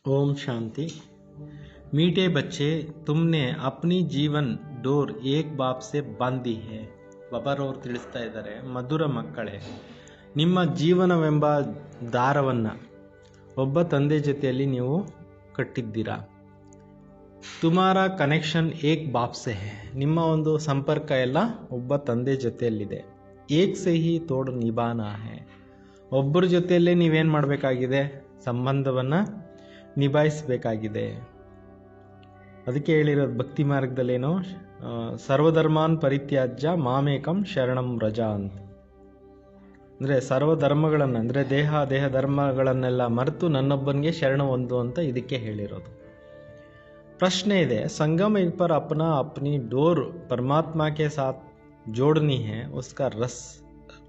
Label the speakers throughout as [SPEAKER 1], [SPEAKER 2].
[SPEAKER 1] ओम शांति। मीठे बच्चे, तुमने अपनी जीवन डोर एक बाप से ಬಾಂಧಿ है. ಬಾಬಾರವರು ತಿಳಿಸ್ತಾ ಇದ್ದಾರೆ, ಮಧುರ ಮಕ್ಕಳೇ, ನಿಮ್ಮ ಜೀವನವೆಂಬ ದಾರವನ್ನು ಒಬ್ಬ ತಂದೆ ಜೊತೆಯಲ್ಲಿ ನೀವು ಕಟ್ಟಿದ್ದೀರಾ. ತುಮಾರಾ ಕನೆಕ್ಷನ್ ಏಕ್ ಬಾಪ್ ಸೆ ಹೈ. ನಿಮ್ಮ ಒಂದು ಸಂಪರ್ಕ ಎಲ್ಲ ಒಬ್ಬ ತಂದೆ ಜೊತೆಯಲ್ಲಿದೆ. ಏಕ್ ಸೆ ಹಿ ತೋಡ್ ನಿಭಾನಾ ಹೈ. ಒಬ್ಬರ ಜೊತೆಯಲ್ಲೇ ನೀವೇನು ಮಾಡಬೇಕಾಗಿದೆ? ಸಂಬಂಧವನ್ನು ನಿಭಾಯಿಸಬೇಕಾಗಿದೆ. ಅದಕ್ಕೆ ಹೇಳಿರೋದು ಭಕ್ತಿ ಮಾರ್ಗದಲ್ಲೇನೋ, ಸರ್ವಧರ್ಮಾನ್ ಪರಿತ್ಯಾಜ್ಯ ಮಾಮೇಕಂ ಶರಣಂ ವ್ರಜ ಅಂತ. ಅಂದರೆ ಸರ್ವಧರ್ಮಗಳನ್ನು, ಅಂದರೆ ದೇಹ ಧರ್ಮಗಳನ್ನೆಲ್ಲ ಮರೆತು ನನ್ನೊಬ್ಬನಿಗೆ ಶರಣ ಹೊಂದು ಅಂತ ಇದಕ್ಕೆ ಹೇಳಿರೋದು. ಪ್ರಶ್ನೆ ಇದೆ, ಸಂಗಮ ಯುಗ್ ಪರ್ ಅಪ್ನಾ ಅಪ್ನಿ ಡೋರ್ परमात्मा के साथ जोड़नी है, उसका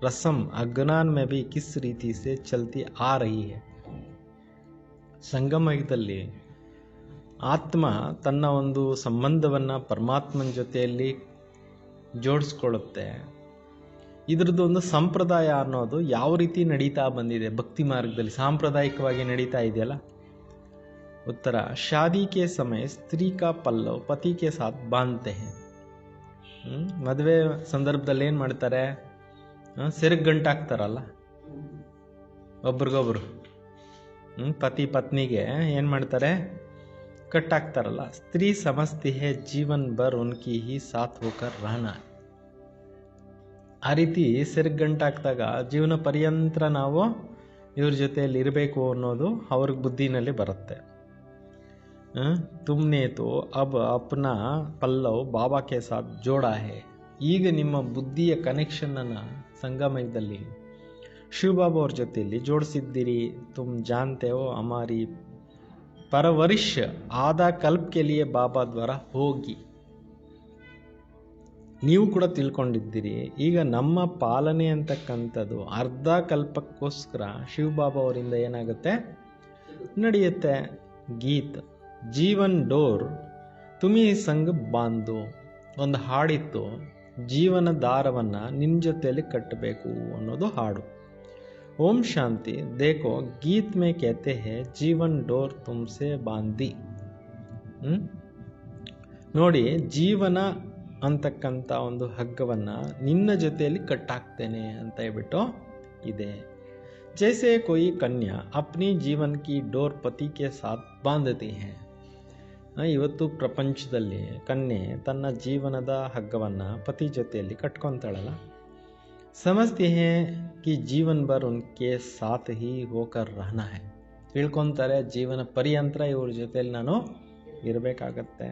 [SPEAKER 1] रस्म अज्ञान में भी किस रीति से चलती आ रही है. ಸಂಗಮ ಯುಗದಲ್ಲಿ ಆತ್ಮ ತನ್ನ ಒಂದು ಸಂಬಂಧವನ್ನು ಪರಮಾತ್ಮನ ಜೊತೆಯಲ್ಲಿ ಜೋಡಿಸ್ಕೊಳ್ಳುತ್ತೆ. ಇದ್ರದ್ದು ಒಂದು ಸಂಪ್ರದಾಯ ಅನ್ನೋದು ಯಾವ ರೀತಿ ನಡೀತಾ ಬಂದಿದೆ ಭಕ್ತಿ ಮಾರ್ಗದಲ್ಲಿ, ಸಾಂಪ್ರದಾಯಿಕವಾಗಿ ನಡೀತಾ ಇದೆಯಲ್ಲ. ಉತ್ತರ, ಶಾದಿ ಕೆ ಸಮಯ ಸ್ತ್ರೀ ಕಾ ಪಲ್ಲವ್ ಪತಿ ಕೆ ಸಾಥ್ ಬಾಂಧತೆ ಹೈ. ಮದುವೆ ಸಂದರ್ಭದಲ್ಲಿ ಏನು ಮಾಡ್ತಾರೆ? ಸೆರಗ್ ಗಂಟಾಕ್ತಾರಲ್ಲ ಒಬ್ರಿಗೊಬ್ರು. ಪತಿ ಪತ್ನಿಗೆ ಏನು ಮಾಡ್ತಾರೆ? ಕಟ್ಟಾಕ್ತಾರಲ್ಲ. ಸ್ತ್ರೀ ಸಮಸ್ತಿ ಹೇ ಜೀವನ್ ಭರ್ ಉನ್ಕಿ ಹಿ ಸಾಥ್ ಹೋಕರ್ ರಹನಾ. ಆ ರೀತಿ ಸೆರಗಂಟಾಕ್ದಾಗ ಜೀವನ ಪರ್ಯಂತರ ನಾವು ಇವ್ರ ಜೊತೆಯಲ್ಲಿ ಇರಬೇಕು ಅನ್ನೋದು ಅವ್ರಿಗೆ ಬುದ್ಧಿನಲ್ಲಿ ಬರುತ್ತೆ. ತುಮ್ನೆ ತೋ ಅಬ್ ಅಪ್ನಾ ಪಲ್ಲವ್ ಬಾಬಾ ಕೆ ಸಾಥ್ ಜೋಡಾ ಹೇ. ಈಗ ನಿಮ್ಮ ಬುದ್ಧಿಯ ಕನೆಕ್ಷನನ್ನು ಸಂಗಮದಲ್ಲಿ ಶಿವಬಾಬಾ ಅವ್ರ ಜೊತೆಯಲ್ಲಿ ಜೋಡಿಸಿದ್ದೀರಿ. ತುಮ್ ಜಾನ್ತೆ ಹೋ ಹಮಾರಿ ಪರವರಿಶ್ ಆಧಾ ಕಲ್ಪ ಕೆ ಲಿಯೆ ಬಾಬಾ ದ್ವಾರ ಹೋಗಿ. ನೀವು ಕೂಡ ತಿಳ್ಕೊಂಡಿದ್ದೀರಿ, ಈಗ ನಮ್ಮ ಪಾಲನೆ ಅಂತಕ್ಕಂಥದ್ದು ಅರ್ಧ ಕಲ್ಪಕ್ಕೋಸ್ಕರ ಶಿವಬಾಬಾ ಅವರಿಂದ ಏನಾಗುತ್ತೆ? ನಡೆಯುತ್ತೆ. ಗೀತ್ ಜೀವನ್ ಡೋರ್ ತುಮಿ ಸಂಗ್ ಬಾಂಧೋ. ಒಂದು ಹಾಡಿತ್ತು, ಜೀವನ ದಾರವನ್ನು ನಿನ್ನ ಜೊತೆಯಲ್ಲಿ ಕಟ್ಟಬೇಕು ಅನ್ನೋದು ಹಾಡು. ಓಂ ಶಾಂತಿ. ದೇಖೋ ಗೀತ್ ಮೇ कहते हैं ಜೀವನ್ ಡೋರ್ ತುಮ್ಸೆ ಬಾಂಧಿ. ನೋಡಿ, ಜೀವನ ಅಂತಕ್ಕಂಥ ಒಂದು ಹಗ್ಗವನ್ನು ನಿನ್ನ ಜೊತೆಯಲ್ಲಿ ಕಟ್ಟಾಕ್ತೇನೆ ಅಂತ ಹೇಳ್ಬಿಟ್ಟು ಇದೆ. ಜೈಸೆ ಕೋಯಿ ಕನ್ಯಾ ಅಪ್ನಿ ಜೀವನ್ ಕಿ ಡೋರ್ ಪತಿ ಕೆ ಸಾಥ್ ಬಾಂಧತಿ ಹೈ. ಇವತ್ತು ಪ್ರಪಂಚದಲ್ಲಿ ಕನ್ಯೆ ತನ್ನ ಜೀವನದ ಹಗ್ಗವನ್ನು ಪತಿ ಜೊತೆಯಲ್ಲಿ ಕಟ್ಕೊತಾಳಲ್ಲ. ಸಮಜ್ತಿ ಹೇ ಕಿ ಜೀವನ್ ಭರ್ ಉನ್ಕೆ ಸಾಥ್ ಹಿ ಹೋಕರ್ ರಹನಾ ಹೈ. ತಿಳ್ಕೊತಾರೆ, ಜೀವನ ಪರ್ಯಂತರ ಇವ್ರ ಜೊತೆಯಲ್ಲಿ ನಾನು ಇರಬೇಕಾಗತ್ತೆ.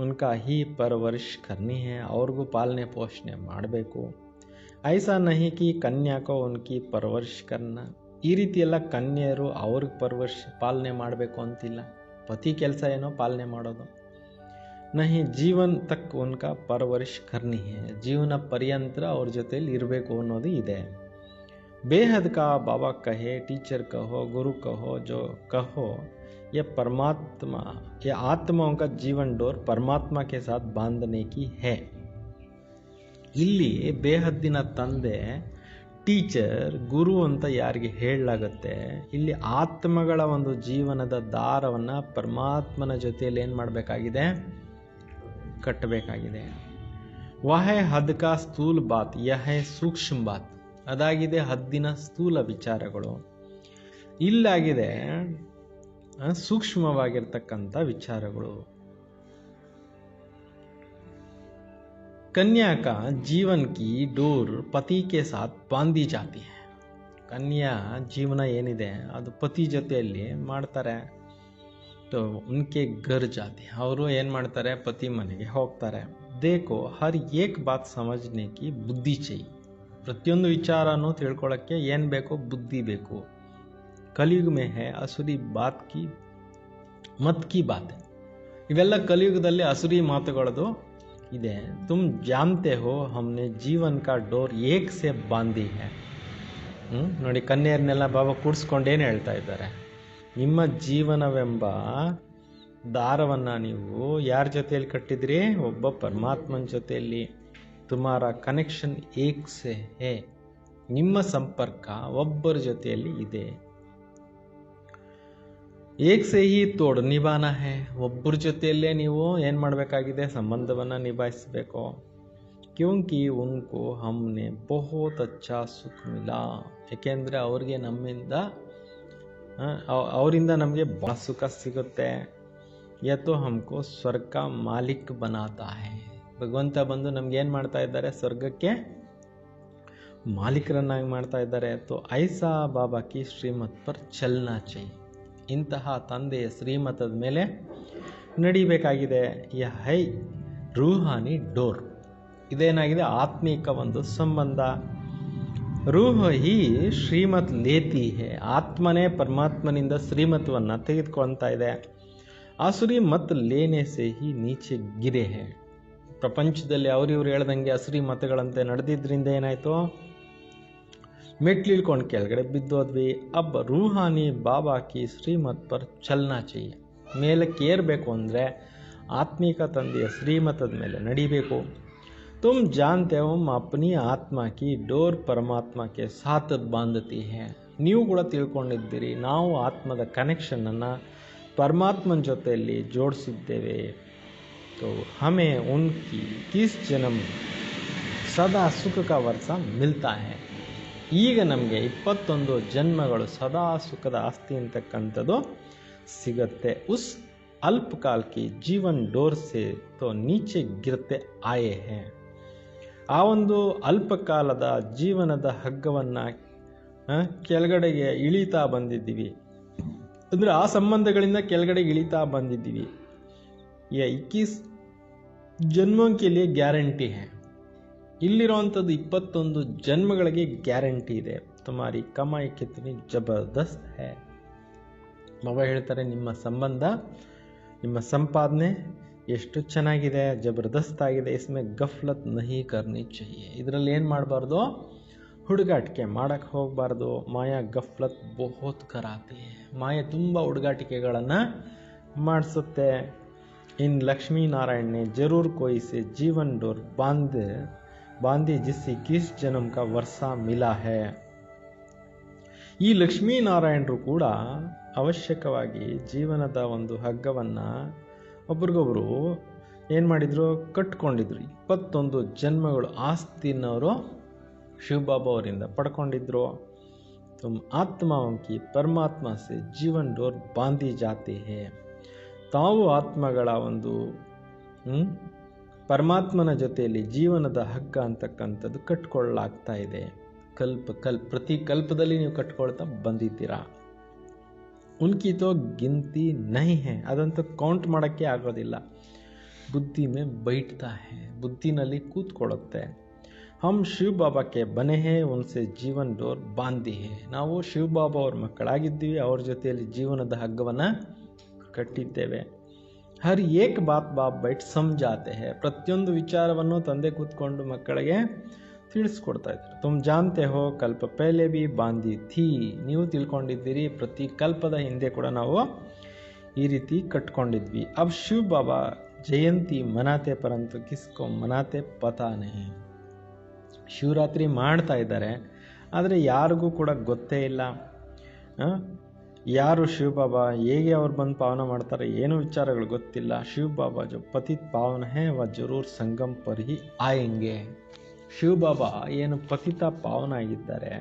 [SPEAKER 1] ಉನ್ಕಾ ಹಿ ಪರವರಿಶ್ ಕರ್ನಿ ಹೈ. ಅವ್ರಿಗೂ ಪಾಲನೆ ಪೋಷಣೆ ಮಾಡಬೇಕು. ಐಸಾ ನಹಿ ಕಿ ಕನ್ಯಾಕೋ ಉನ್ಕಿ ಪರವರಿಶ್ ಕರ್ನ. ಈ ರೀತಿ ಎಲ್ಲ ಕನ್ಯೆಯರು ಅವ್ರಿಗೆ ಪಾಲನೆ ಮಾಡಬೇಕು ಅಂತಿಲ್ಲ. ಪತಿ ಕೆಲಸ ಏನೋ ಪಾಲನೆ ಮಾಡೋದು. ನಹಿ ಜೀವನ್ ತಕ್ ಉನ್ಕಾ ಪರವರಿಶ್ ಕರ್ನಿ ಹೈ. ಜೀವನ ಪರ್ಯಂತರ ಅವ್ರ ಜೊತೆಯಲ್ಲಿ ಇರಬೇಕು ಅನ್ನೋದು ಇದೆ. ಬೇಹದ್ ಕಾ ಬಾಬಾ ಕಹೆ, ಟೀಚರ್ ಕಹೋ, ಗುರು ಕಹೋ, ಜೋ ಕಹೋ, ये परमात्मा, ये आत्माओं का जीवन डोर परमात्मा के साथ बांधने की है. ಇಲ್ಲಿ ಬೇಹದ್ದಿನ ತಂದೆ, ಟೀಚರ್, ಗುರು ಅಂತ ಯಾರಿಗೆ ಹೇಳಲಾಗುತ್ತೆ, ಇಲ್ಲಿ ಆತ್ಮಗಳ ಒಂದು ಜೀವನದ ದಾರವನ್ನು ಪರಮಾತ್ಮನ ಜೊತೆಯಲ್ಲಿ ಏನು ಮಾಡಬೇಕಾಗಿದೆ? ಕಟ್ಟಬೇಕಾಗಿದೆ. ವಹೆ ಹದ್ ಕಾ ಸ್ಥೂಲ್ ಬಾತ್, ಯಹ ಸೂಕ್ಷ್ಮ ಬಾತ್. ಅದಾಗಿದೆ ಹದ್ದಿನ ಸ್ಥೂಲ ವಿಚಾರಗಳು. ಇಲ್ಲಾಗಿದೆ ಸೂಕ್ಷ್ಮವಾಗಿರ್ತಕ್ಕಂಥ ವಿಚಾರಗಳು. कन्या का जीवन की डोर पति के साथ बांधी जाती है. ಕನ್ಯಾ ಜೀವನ ಏನಿದೆ ಅದು ಪತಿ ಜೊತೆಯಲ್ಲಿ ಮಾಡ್ತಾರೆ. तो उनके घर जाते हैं. ಅವರು ಏನು ಮಾಡ್ತಾರೆ? ಪತಿ ಮನೆಗೆ ಹೋಗ್ತಾರೆ. देखो हर एक बात समझने की बुद्धि चाहिए. ಪ್ರತಿಯೊಂದು ವಿಚಾರನೂ ತಿಳ್ಕೊಳ್ಳೋಕ್ಕೆ ಏನು ಬೇಕು? ಬುದ್ಧಿ ಬೇಕು. ಕಲಿಯುಗ ಮೇ ಹೈ ಅಸುರಿ ಬಾತ್ ಕಿ ಮತ್ ಕಿ ಬಾತ್. ಇವೆಲ್ಲ ಕಲಿಯುಗದಲ್ಲಿ ಅಸುರಿ ಮಾತುಗಳದು ಇದೆ. ತುಮ್ ಜಾನ್ತೆ ಹೋ ಹಮ್ನೆ ಜೀವನ್ ಕಾ ಡೋರ್ ಏಕ್ ಸೆ ಬಾಂಧಿ ಹೈ. ನೋಡಿ, ಕನ್ಯೆಯರನ್ನೆಲ್ಲ ಬಾಬಾ ಕೂಡಿಸ್ಕೊಂಡು ಏನು ಹೇಳ್ತಾ ಇದ್ದಾರೆ? ನಿಮ್ಮ ಜೀವನವೆಂಬ ದಾರವನ್ನು ನೀವು ಯಾರ ಜೊತೆಯಲ್ಲಿ ಕಟ್ಟಿದ್ರಿ? ಒಬ್ಬ ಪರಮಾತ್ಮನ ಜೊತೆಯಲ್ಲಿ. ತುಮಾರ ಕನೆಕ್ಷನ್ ಏಕ್ ಸೆ ಹೈ. ನಿಮ್ಮ ಸಂಪರ್ಕ ಒಬ್ಬರ ಜೊತೆಯಲ್ಲಿ ಇದೆ. ಏಕ್ ಸೇ ಹಿ ತೋಡ್ ನಿಭಾನ ಹೇ, ಒಬ್ಬರ ಜೊತೆಯಲ್ಲೇ ನೀವು ಏನು ಮಾಡಬೇಕಾಗಿದೆ, ಸಂಬಂಧವನ್ನು ನಿಭಾಯಿಸಬೇಕು. ಕ್ಯೂಂಕಿ ಉನ್ಕೋ ಹಮ್ನೆ ಬಹುತ್ ಅಚ್ಚಾ ಸುಖ ಮಿಲಾ, ಏಕೆಂದರೆ ಅವ್ರಿಗೆ ಅವರಿಂದ ನಮಗೆ ಭಾಳ ಸುಖ ಸಿಗುತ್ತೆ. ಯತೋ ಹಮ್ಕೋ ಸ್ವರ್ಗ ಮಾಲಿಕ್ ಬನಾತಾ ಹೇ, ಭಗವಂತ ಬಂದು ನಮ್ಗೆ ಏನು ಮಾಡ್ತಾ ಇದ್ದಾರೆ, ಸ್ವರ್ಗಕ್ಕೆ ಮಾಲೀಕರನ್ನಾಗಿ ಮಾಡ್ತಾ ಇದ್ದಾರೆ. ತೋ ಐಸಾ ಬಾಬಾ ಕಿ ಶ್ರೀಮತ್ ಪರ್ ಚಲ್ನಾ ಚೈ, ಇಂತಹ ತಂದೆಯ ಶ್ರೀಮತದ ಮೇಲೆ ನಡಿಬೇಕಾಗಿದೆ. ಯ ಹೈ ರೂಹಾನಿ ಡೋರ್, ಇದೇನಾಗಿದೆ, ಆತ್ಮೀಕ ಒಂದು ಸಂಬಂಧ. ರೂಹ ಹಿ ಶ್ರೀಮತ್ ಲೇತಿ ಹೇ, ಆತ್ಮನೇ ಪರಮಾತ್ಮನಿಂದ ಶ್ರೀಮತವನ್ನು ತೆಗೆದುಕೊಳ್ತಾ ಇದೆ. ಆಸುರಿ ಮತ್ ಲೇನೆ ಸೇ ಹಿ ನೀಚೆ ಗಿರೆ ಹೇ, ಪ್ರಪಂಚದಲ್ಲಿ ಅವ್ರಿವ್ರು ಹೇಳ್ದಂಗೆ ಅಸುರಿ ಮತಗಳಂತೆ ನಡೆದಿದ್ದರಿಂದ ಏನಾಯಿತು, ಮೆಟ್ಲಿಳ್ಕೊಂಡು ಕೆಳಗಡೆ ಬಿದ್ದೋದ್ವಿ. ಅಬ್ಬ ರೂಹಾನಿ ಬಾಬಾ ಕಿ ಶ್ರೀಮತ್ ಪರ್ ಚಲ್ನಾ ಚೈಯೆ, ಮೇಲಕ್ಕೆ ಏರಬೇಕು ಅಂದರೆ ಆತ್ಮೀಕ ತಂದೆಯ ಶ್ರೀಮತದ ಮೇಲೆ ನಡಿಬೇಕು. ತುಮ್ ಜಾನ್ತೆ ಹೋ ಅಪ್ನಿ ಆತ್ಮ ಕಿ ಡೋರ್ ಪರಮಾತ್ಮ ಕೆ ಸಾಥ್ ಬಾಂಧತಿ ಹೇ, ನೀವು ಕೂಡ ತಿಳ್ಕೊಂಡಿದ್ದೀರಿ ನಾವು ಆತ್ಮದ ಕನೆಕ್ಷನನ್ನು ಪರಮಾತ್ಮನ ಜೊತೆಯಲ್ಲಿ ಜೋಡಿಸಿದ್ದೇವೆ. तो हमें उनकी किस जन्म सदा सुख का वर्ष मिलता है, ಈಗ ನಮಗೆ 21 ಜನ್ಮಗಳು ಸದಾ ಸುಖದ ಆಸ್ತಿ ಅಂತಕ್ಕಂಥದ್ದು ಸಿಗತ್ತೆ. ಉಸ್ ಅಲ್ಪಕಾಲ ಕಿ ಜೀವನ್ ಡೋರ್ ಸೆ ತೋ ನೀಚೆ ಗಿರತೆ ಆಯೆ ಹೇ, ಆ ಒಂದು ಅಲ್ಪಕಾಲದ ಜೀವನದ ಹಗ್ಗವನ್ನು ಕೆಳಗಡೆಗೆ ಇಳಿತಾ ಬಂದಿದ್ದೀವಿ, ಅಂದರೆ ಆ ಸಂಬಂಧಗಳಿಂದ ಕೆಳಗಡೆ ಇಳಿತಾ ಬಂದಿದ್ದೀವಿ. ये 21 ಜನ್ಮೋं के लिए ಗ್ಯಾರಂಟಿ है, ಇಲ್ಲಿರುವಂಥದ್ದು 21 ಜನ್ಮಗಳಿಗೆ ಗ್ಯಾರಂಟಿ ಇದೆ. ತುಮಾರಿ ಕಮಾಯಿ ಕಿತನಿ ಜಬರ್ದಸ್ತ್ ಹೇ, ಬಾಬಾ ಹೇಳ್ತಾರೆ ನಿಮ್ಮ ಸಂಬಂಧ, ನಿಮ್ಮ ಸಂಪಾದನೆ ಎಷ್ಟು ಚೆನ್ನಾಗಿದೆ, ಜಬರ್ದಸ್ತ್ ಆಗಿದೆ. ಇಸ್ಮೆ ಗಫ್ಲತ್ ನಹಿ ಕರ್ನಿ ಚಾಹಿಯೆ, ಇದರಲ್ಲಿ ಏನು ಮಾಡಬಾರ್ದು, ಹುಡುಗಾಟಿಕೆ ಮಾಡಕ್ಕೆ ಹೋಗಬಾರ್ದು. ಮಾಯಾ ಗಫ್ಲತ್ ಬಹುತ್ ಕರಾತಿ, ಮಾಯೆ ತುಂಬ ಹುಡುಗಾಟಿಕೆಗಳನ್ನು ಮಾಡಿಸುತ್ತೆ. इन लक्ष्मी नारायण ने जरूर कोई से जीवन डोर बांधे जिससे किस जन्म का वर्षा मिला है. ಈ ಲಕ್ಷ್ಮೀನಾರಾಯಣರು ಕೂಡ ಅವಶ್ಯಕವಾಗಿ ಜೀವನದ ಒಂದು ಹಗ್ಗವನ್ನು ಒಬ್ರಿಗೊಬ್ರು ಏನು ಮಾಡಿದ್ರು, ಕಟ್ಕೊಂಡಿದ್ರು. 21 ಜನ್ಮಗಳು ಆಸ್ತಿನವರು ಶಿವಬಾಬಾ ಅವರಿಂದ ಪಡ್ಕೊಂಡಿದ್ರು. ತುಮ್ ಆತ್ಮಾವಂಕಿ ಪರಮಾತ್ಮ ಸೆ ಜೀವನ್ ಡೋರ್ ಬಾಂಧಿ ಜಾತೆ ಹೇ, ತಾವು ಆತ್ಮಗಳ ಒಂದು ಪರಮಾತ್ಮನ ಜೊತೆಯಲ್ಲಿ ಜೀವನದ ಹಗ್ಗ ಅಂತಕ್ಕಂಥದ್ದು ಕಟ್ಕೊಳ್ಳಾಗ್ತಾ ಇದೆ. ಪ್ರತಿ ಕಲ್ಪದಲ್ಲಿ ನೀವು ಕಟ್ಕೊಳ್ತಾ ಬಂದಿದ್ದೀರಾ. ಉನ್ಕಿ ತೋ ಗಿಂತಿ ನಹಿ ಹೇ, ಅದಂತೂ ಕೌಂಟ್ ಮಾಡೋಕ್ಕೆ ಆಗೋದಿಲ್ಲ. ಬುದ್ಧಿ ಮೇ ಬೈಠ್ತಾ ಹೇ, ಬುದ್ಧಿನಲ್ಲಿ ಕೂತ್ಕೊಳ್ಳುತ್ತೆ. ಹಮ್ ಶಿವ ಬಾಬಾಕ್ಕೆ ಬನೆ ಹೇ ಉನ್ಸೆ ಜೀವನ್ ಡೋರ್ ಬಾಂಧಿ ಹೇ, ನಾವು ಶಿವ ಬಾಬಾ ಅವ್ರ ಮಕ್ಕಳಾಗಿದ್ದೀವಿ, ಅವ್ರ ಜೊತೆಯಲ್ಲಿ ಜೀವನದ ಹಗ್ಗವನ್ನು ಕಟ್ಟಿದ್ದೇವೆ. ಹರ್ ಏಕ್ ಬಾತ್ ಬಾಪ್ ಬೈಟ್ ಸಮಜಾತೆ ಹೇ, ಪ್ರತಿಯೊಂದು ವಿಚಾರವನ್ನು ತಂದೆ ಕೂತ್ಕೊಂಡು ಮಕ್ಕಳಿಗೆ ತಿಳಿಸ್ಕೊಡ್ತಾ ಇದ್ದಾರೆ. ತುಮ್ ಜಾನ್ತೆ ಹೋ ಕಲ್ಪ ಪಹಲೆ ಬಿ ಬಾಂಧಿ ಥೀ, ನೀವು ತಿಳ್ಕೊಂಡಿದ್ದೀರಿ ಪ್ರತಿ ಕಲ್ಪದ ಹಿಂದೆ ಕೂಡ ನಾವು ಈ ರೀತಿ ಕಟ್ಕೊಂಡಿದ್ವಿ. ಅಬ್ ಶಿವ ಬಾಬಾ ಜಯಂತಿ ಮನಾತೆ ಪರಂತು ಕಿಸ್ಕೋ ಮನಾತೆ ಪತಾ ನಹಿ, ಶಿವರಾತ್ರಿ ಮಾಡ್ತಾ ಇದ್ದಾರೆ, ಆದರೆ ಯಾರಿಗೂ ಕೂಡ ಗೊತ್ತೇ ಇಲ್ಲ ಯಾರು ಶಿವಬಾಬಾ, ಹೇಗೆ ಅವ್ರು ಬಂದು ಪಾವನ ಮಾಡ್ತಾರೆ, ಏನೂ ವಿಚಾರಗಳು ಗೊತ್ತಿಲ್ಲ. ಶಿವಬಾಬಾ ಜೊ ಪತಿತ್ ಪಾವನ ಹೇ ವ ಜರೂರ್ ಸಂಗಮ್ ಪರ್ ಹಿ ಆಯೆಂಗೆ, ಶಿವಬಾಬಾ ಏನು ಪತಿತ ಪಾವನ ಆಗಿದ್ದಾರೆ,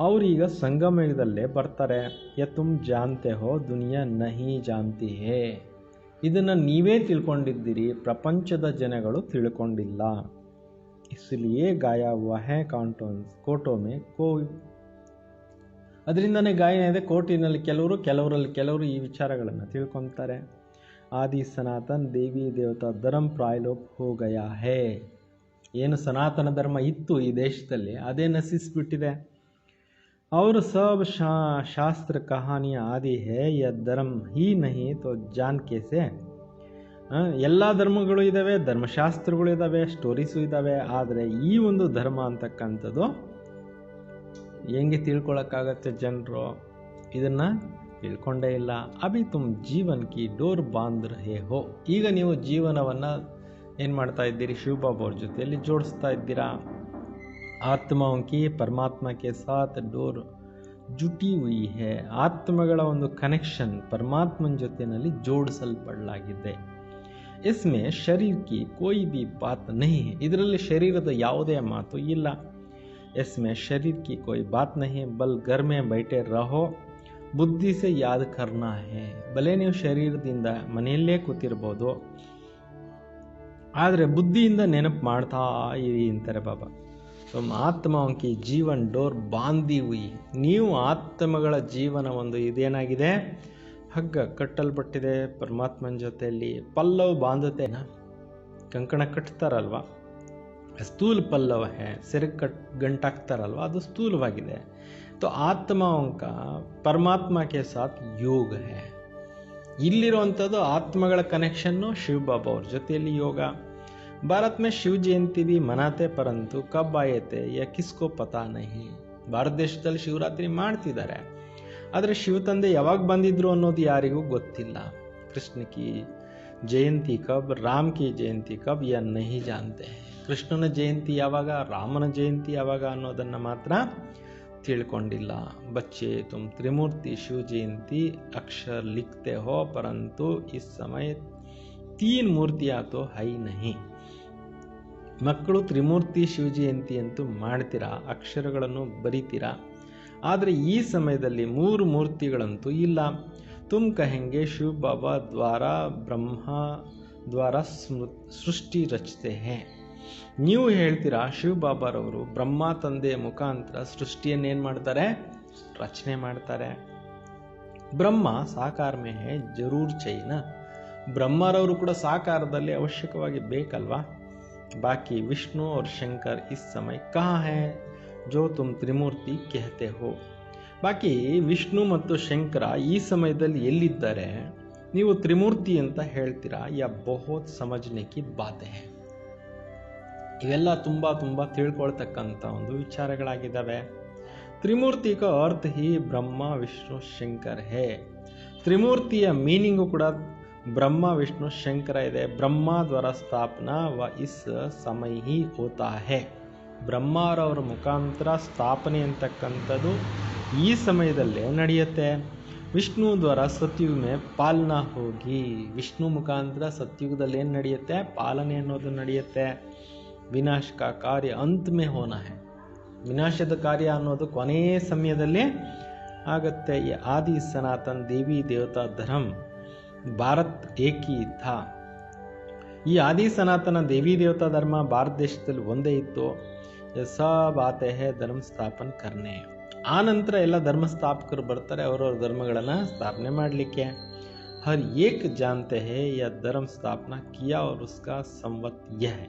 [SPEAKER 1] ಅವರೀಗ ಸಂಗಮಯುಗದಲ್ಲೇ ಬರ್ತಾರೆ. ಯ ತುಮ್ ಜಾನ್ತೆ ಹೋ ದುನಿಯಾ ನಹಿ ಜಾನ್ತಿ ಹೇ, ಇದನ್ನು ನೀವೇ ತಿಳ್ಕೊಂಡಿದ್ದೀರಿ, ಪ್ರಪಂಚದ ಜನಗಳು ತಿಳ್ಕೊಂಡಿಲ್ಲ. ಇಸ್ಲಿಯೇ ಗಾಯ ಹುವಾ ಹೇ ಕೋಟೋ ಮೇ ಕೋಯ್, ಅದರಿಂದನೇ ಗಾಯನ ಇದೆ ಕೋಟಿನಲ್ಲಿ ಕೆಲವರು ಈ ವಿಚಾರಗಳನ್ನು ತಿಳ್ಕೊತಾರೆ. ಆದಿ ಸನಾತನ್ ದೇವಿ ದೇವತಾ ಧರ್ಮ ಪ್ರಾಯಲೋಪ್ ಹೋ ಗಯಾ ಹೇ, ಏನು ಸನಾತನ ಧರ್ಮ ಇತ್ತು ಈ ದೇಶದಲ್ಲಿ ಅದೇ ನಶಿಸಿಬಿಟ್ಟಿದೆ. ಅವರು ಸಬ್ ಶಾಸ್ತ್ರ ಕಹಾನಿಯ ಆದಿ ಹೇ ಯ ಧರ್ಮ ಹಿ ನಹಿ ತೋ ಜಾನ್ ಕೇಸೆ, ಎಲ್ಲ ಧರ್ಮಗಳು ಇದ್ದಾವೆ, ಧರ್ಮಶಾಸ್ತ್ರಗಳು ಇದ್ದಾವೆ, ಸ್ಟೋರೀಸು ಇದ್ದಾವೆ, ಆದರೆ ಈ ಒಂದು ಧರ್ಮ ಅಂತಕ್ಕಂಥದ್ದು ಹೆಂಗೆ ತಿಳ್ಕೊಳಕ್ಕಾಗತ್ತೆ, ಜನರು ಇದನ್ನು ತಿಳ್ಕೊಂಡೇ ಇಲ್ಲ. ಅಭಿ ತುಮ್ ಜೀವನ್ ಕಿ ಡೋರ್ ಬಾಂಧ್ ರಹೇ ಹೋ, ಈಗ ನೀವು ಜೀವನವನ್ನು ಏನು ಮಾಡ್ತಾ ಇದ್ದೀರಿ, ಶಿವಬಾಬಾ ಅವ್ರ ಜೊತೆಯಲ್ಲಿ ಜೋಡಿಸ್ತಾ ಇದ್ದೀರಾ. ಆತ್ಮಾओं की परमात्मा के साथ डोर जुटी हुई है ಆತ್ಮಗಳ ಒಂದು ಕನೆಕ್ಷನ್ ಪರಮಾತ್ಮನ ಜೊತೆನಲ್ಲಿ ಜೋಡಿಸಲ್ಪಡಲಾಗಿದೆ इसमें शरीर की कोई भी बात नहीं है ಇದರಲ್ಲಿ ಶರೀರದ ಯಾವುದೇ ಮಾತು ಇಲ್ಲ इसमें शरीर की कोई बात नहीं है बल घर में बैठे रहो ಬುದ್ಧಿ से याद करना है ಭಲೆ ನೀವು ಶರೀರದಿಂದ ಮನೆಯಲ್ಲೇ ಕೂತಿರ್ಬೋದು ಆದರೆ ಬುದ್ಧಿಯಿಂದ ನೆನಪು ಮಾಡ್ತಾ ಇರಿ ಅಂತಾರೆ ಬಾಬಾ तुम आत्माओं की जीवन डोर बांधी हुई ನೀವು ಆತ್ಮಗಳ ಜೀವನ ಒಂದು ಇದೇನಾಗಿದೆ ಹಗ್ಗ ಕಟ್ಟಲ್ಪಟ್ಟಿದೆ ಪರಮಾತ್ಮನ ಜೊತೆಯಲ್ಲಿ ಪಲ್ಲವ್ ಬಾಂಧತೆನ ಕಂಕಣ ಕಟ್ತಾರಲ್ವ ಸ್ಥೂಲ ಪಲ್ಲವ है ಸಿರಕ್ಕೆ ಗಂಟಾಕ್ತಾರಲ್ವ ಅದು ಸ್ಥೂಲವಾಗಿದೆ तो आत्माओं का परमात्मा के साथ योग है ಇಲ್ಲಿರುವಂಥದ್ದು ಆತ್ಮಗಳ ಕನೆಕ್ಷನ್ನು ಶಿವ ಬಾಬಾ ಅವ್ರ ಜೊತೆಯಲ್ಲಿ ಯೋಗ भारत में शिव जयंती भी मनाते परंतु कब आए थे यह किसको पता नहीं ಭಾರತ ದೇಶದಲ್ಲಿ ಶಿವರಾತ್ರಿ ಮಾಡ್ತಿದ್ದಾರೆ ಆದರೆ ಶಿವ ತಂದೆ ಯಾವಾಗ ಬಂದಿದ್ರು ಅನ್ನೋದು ಯಾರಿಗೂ ಗೊತ್ತಿಲ್ಲ ಕೃಷ್ಣ ಕಿ ಜಯಂತಿ ಕಬ್ ರಾಮ್ ಕಿ ಜಯಂತಿ ಕಬ್ ಯಾ नहीं जानते ಕೃಷ್ಣನ ಜಯಂತಿ ಯಾವಾಗ ರಾಮನ ಜಯಂತಿ ಯಾವಾಗ ಅನ್ನೋದನ್ನ ಮಾತ್ರ ತಿಳ್ಕೊಂಡಿಲ್ಲ बच्चे तुम त्रिमूर्ति शिव जयंती अक्षर लिखते हो परंतु इस समय 3 मूर्तियां तो है ही नहीं ಮಕ್ಕಳು ತ್ರಿಮೂರ್ತಿ ಶಿವ ಜಯಂತಿ ಅಂತೂ ಮಾಡ್ತೀರಾ ಅಕ್ಷರಗಳನ್ನು ಬರಿತೀರಾ ಆದರೆ ಈ ಸಮಯದಲ್ಲಿ 3 ಮೂರ್ತಿಗಳಂತೂ ಇಲ್ಲ ತುಮ್ ಕಹೆಂಗೆ ಶಿವ ಬಾಬಾ ದ್ವಾರ ಬ್ರಹ್ಮ ದ್ವಾರ ಸೃಷ್ಟಿ ರಚತೆ ಹೇ ನೀವು ಹೇಳ್ತೀರಾ ಶಿವ ಬಾಬಾರವರು ಬ್ರಹ್ಮ ತಂದೆಯ ಮುಖಾಂತರ ಸೃಷ್ಟಿಯನ್ನೇನು ಮಾಡ್ತಾರೆ ರಚನೆ ಮಾಡ್ತಾರೆ ಬ್ರಹ್ಮ ಸಾಕಾರ ಮೇ ಹೇ ಜರೂರ್ ಚೈನ ಬ್ರಹ್ಮರವರು ಕೂಡ ಸಾಕಾರದಲ್ಲಿ ಅವಶ್ಯಕವಾಗಿ ಬೇಕಲ್ವಾ बाकी विष्णु और शंकर इस समय कहाँ है जो तुम त्रिमूर्ति कहते हो बाकी ವಿಷ್ಣು ಮತ್ತು ಶಂಕರ ಈ ಸಮಯದಲ್ಲಿ ಎಲ್ಲಿದ್ದಾರೆ ನೀವು ತ್ರಿಮೂರ್ತಿ ಅಂತ ಹೇಳ್ತೀರಾ ಯಾ ಬಹುತ್ ಸಮಜ್ನೆ ಕಿ ಬಾತೆ ಹೈ ಇವೆಲ್ಲ ತುಂಬಾ ತಿಳ್ಕೊಳ್ತಕ್ಕಂಥ ಒಂದು ವಿಚಾರಗಳಾಗಿದ್ದಾವೆ ತ್ರಿಮೂರ್ತಿ का अर्थ ही ब्रह्मा विष्णु शंकर है ತ್ರಿಮೂರ್ತಿಯ ಮೀನಿಂಗು ಕೂಡ ब्रह्मा विष्णु शंकर ಇದೆ ब्रह्मा द्वारा स्थापना व इस समय ही होता है ಬ್ರಹ್ಮರವರ ಮುಖಾಂತರ ಸ್ಥಾಪನೆ ಅಂತಕ್ಕಂಥದ್ದು ಈ ಸಮಯದಲ್ಲೇ ನಡೆಯುತ್ತೆ ವಿಷ್ಣು ದ್ವಾರ ಸತ್ಯುಗ ಮೇ ಪಾಲನಾ ಹೋಗಿ ವಿಷ್ಣು ಮುಖಾಂತರ ಸತ್ಯುಗದಲ್ಲಿ ಏನು ನಡೆಯುತ್ತೆ ಪಾಲನೆ ಅನ್ನೋದು ನಡೆಯುತ್ತೆ ವಿನಾಶ ಕಾ ಕಾರ್ಯ ಅಂತ್ ಮೇ ಹೋನಾ ಹೈ ವಿನಾಶದ ಕಾರ್ಯ ಅನ್ನೋದು ಕೊನೆಯ ಸಮಯದಲ್ಲಿ ಆಗುತ್ತೆ ಈ ಆದಿ ಸನಾತನ ದೇವಿ ದೇವತಾ ಧರ್ಮ ಭಾರತ್ ಏಕಿ ಥಾ ಈ ಆದಿ ಸನಾತನ ದೇವಿ ದೇವತಾ ಧರ್ಮ ಭಾರತ ದೇಶದಲ್ಲಿ ಒಂದೇ ಇತ್ತು ಸಬ್ ಆತೆ ಹೇ ಧರ್ಮ ಸ್ಥಾಪನೆ ಕರ್ನೆ ಆ ನಂತರ ಎಲ್ಲ ಧರ್ಮ ಸ್ಥಾಪಕರು ಬರ್ತಾರೆ ಅವರವ್ರ ಧರ್ಮಗಳನ್ನು ಸ್ಥಾಪನೆ ಮಾಡಲಿಕ್ಕೆ ಹರ್ ಏಕ್ ಜಾನ್ತೆ ಹೇ ಯಾ ಧರ್ಮ ಸ್ಥಾಪನಾ ಕಿಯಾ और उसका ಸಂವತ್ ಯಹ ಹೈ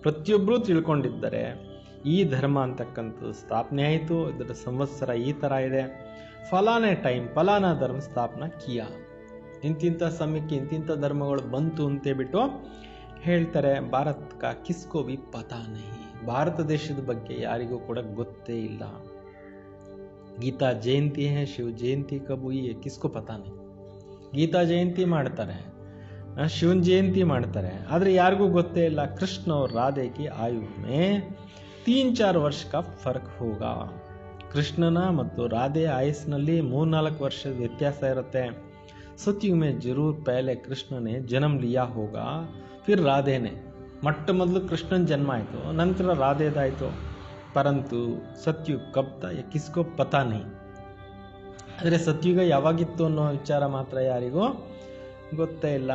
[SPEAKER 1] ಪ್ರತಿಯೊಬ್ಬರು ತಿಳ್ಕೊಂಡಿದ್ದಾರೆ ಈ ಧರ್ಮ ಅಂತಕ್ಕಂಥದ್ದು ಸ್ಥಾಪನೆ ಆಯಿತು ಇದರ ಸಂವತ್ಸರ ಈ ಥರ ಇದೆ ಫಲಾನೆ ಟೈಮ್ ಫಲಾನ ಧರ್ಮ ಸ್ಥಾಪನಾ ಕಿಯಾ ಇಂತಿಂಥ ಸಮಯಕ್ಕೆ ಇಂತಿಂಥ ಧರ್ಮಗಳು ಬಂತು ಅಂತೇಳ್ಬಿಟ್ಟು ಹೇಳ್ತಾರೆ ಭಾರತ ಕಾ ಕಿಸ್ಕೋ ಬಿ ಪತಾ ನಹಿ ಭಾರತ ದೇಶದ ಬಗ್ಗೆ ಯಾರಿಗೂ ಕೂಡ ಗೊತ್ತೇ ಇಲ್ಲ ಗೀತಾ ಜಯಂತಿ ಹೇ ಶಿವ ಜಯಂತಿ ಕಬ್ ಹುಯಿ ಹೈ ಕಿಸ್ಕೋ ಪತಾ ನಹಿ ಗೀತಾ ಜಯಂತಿ ಮಾಡ್ತಾರೆ ಶಿವನ್ ಜಯಂತಿ ಮಾಡ್ತಾರೆ ಆದರೆ ಯಾರಿಗೂ ಗೊತ್ತೇ ಇಲ್ಲ ಕೃಷ್ಣ और राधे की आयु में 3-4 ವರ್ಷ का फर्क होगा ಕೃಷ್ಣನ ಮತ್ತು ರಾಧೆ ಆಯಸ್ಸಿನಲ್ಲಿ 3-4 ವರ್ಷದ ವ್ಯತ್ಯಾಸ ಇರುತ್ತೆ सतयुग में जरूर पहले कृष्ण ने जन्म लिया होगा फिर राधे ने ಮೊಟ್ಟ ಮೊದಲು ಕೃಷ್ಣನ ಜನ್ಮ ಆಯಿತು ನಂತರ ರಾಧೆದಾಯಿತು ಪರಂತು ಸತ್ಯುಗ್ ಕಬ್ ತಾ ಯಾ ಕಿಸ್ಕೋ ಪತಾ ನಹಿ ಆದರೆ ಸತ್ಯುಗ ಯಾವಾಗಿತ್ತು ಅನ್ನೋ ವಿಚಾರ ಮಾತ್ರ ಯಾರಿಗೂ ಗೊತ್ತೇ ಇಲ್ಲ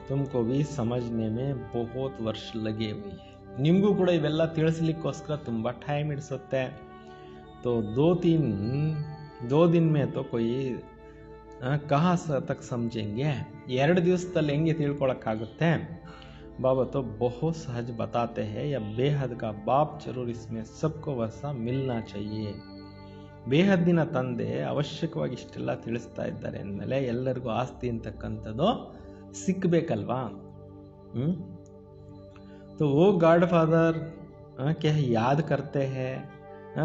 [SPEAKER 1] ತುಮಕೋ ಭಿ ಸಮಜ್ನೆ ಮೇ ಬಹುತ್ ವರ್ಷ ಲಗೆ ಹುಯಿ ನಿಮಗೂ ಕೂಡ ಇವೆಲ್ಲ ತಿಳಿಸ್ಲಿಕ್ಕೋಸ್ಕರ ತುಂಬ ಟೈಮ್ ಹಿಡಿಸುತ್ತೆ तो 2 दिन में तो कोई कहाँ तक समझेंगे 2 ದಿವಸದಲ್ಲಿ ಹೆಂಗೆ ತಿಳ್ಕೊಳ್ಳೋಕ್ಕಾಗುತ್ತೆ बाबा तो बहुत सहज बताते हैं या बेहद का बाप जरूर इसमें सबको वैसा मिलना चाहिए ಬೇಹದ್ದಿನ ತಂದೆ ಅವಶ್ಯಕವಾಗಿ ಇಷ್ಟೆಲ್ಲ ತಿಳಿಸ್ತಾ ಇದ್ದಾರೆ ಅಂದಮೇಲೆ ಎಲ್ಲರಿಗೂ ಆಸ್ತಿ ಅಂತಕ್ಕಂಥದ್ದು ಸಿಕ್ಕಬೇಕಲ್ವಾ तो वो गॉड फादर क्या याद करते हैं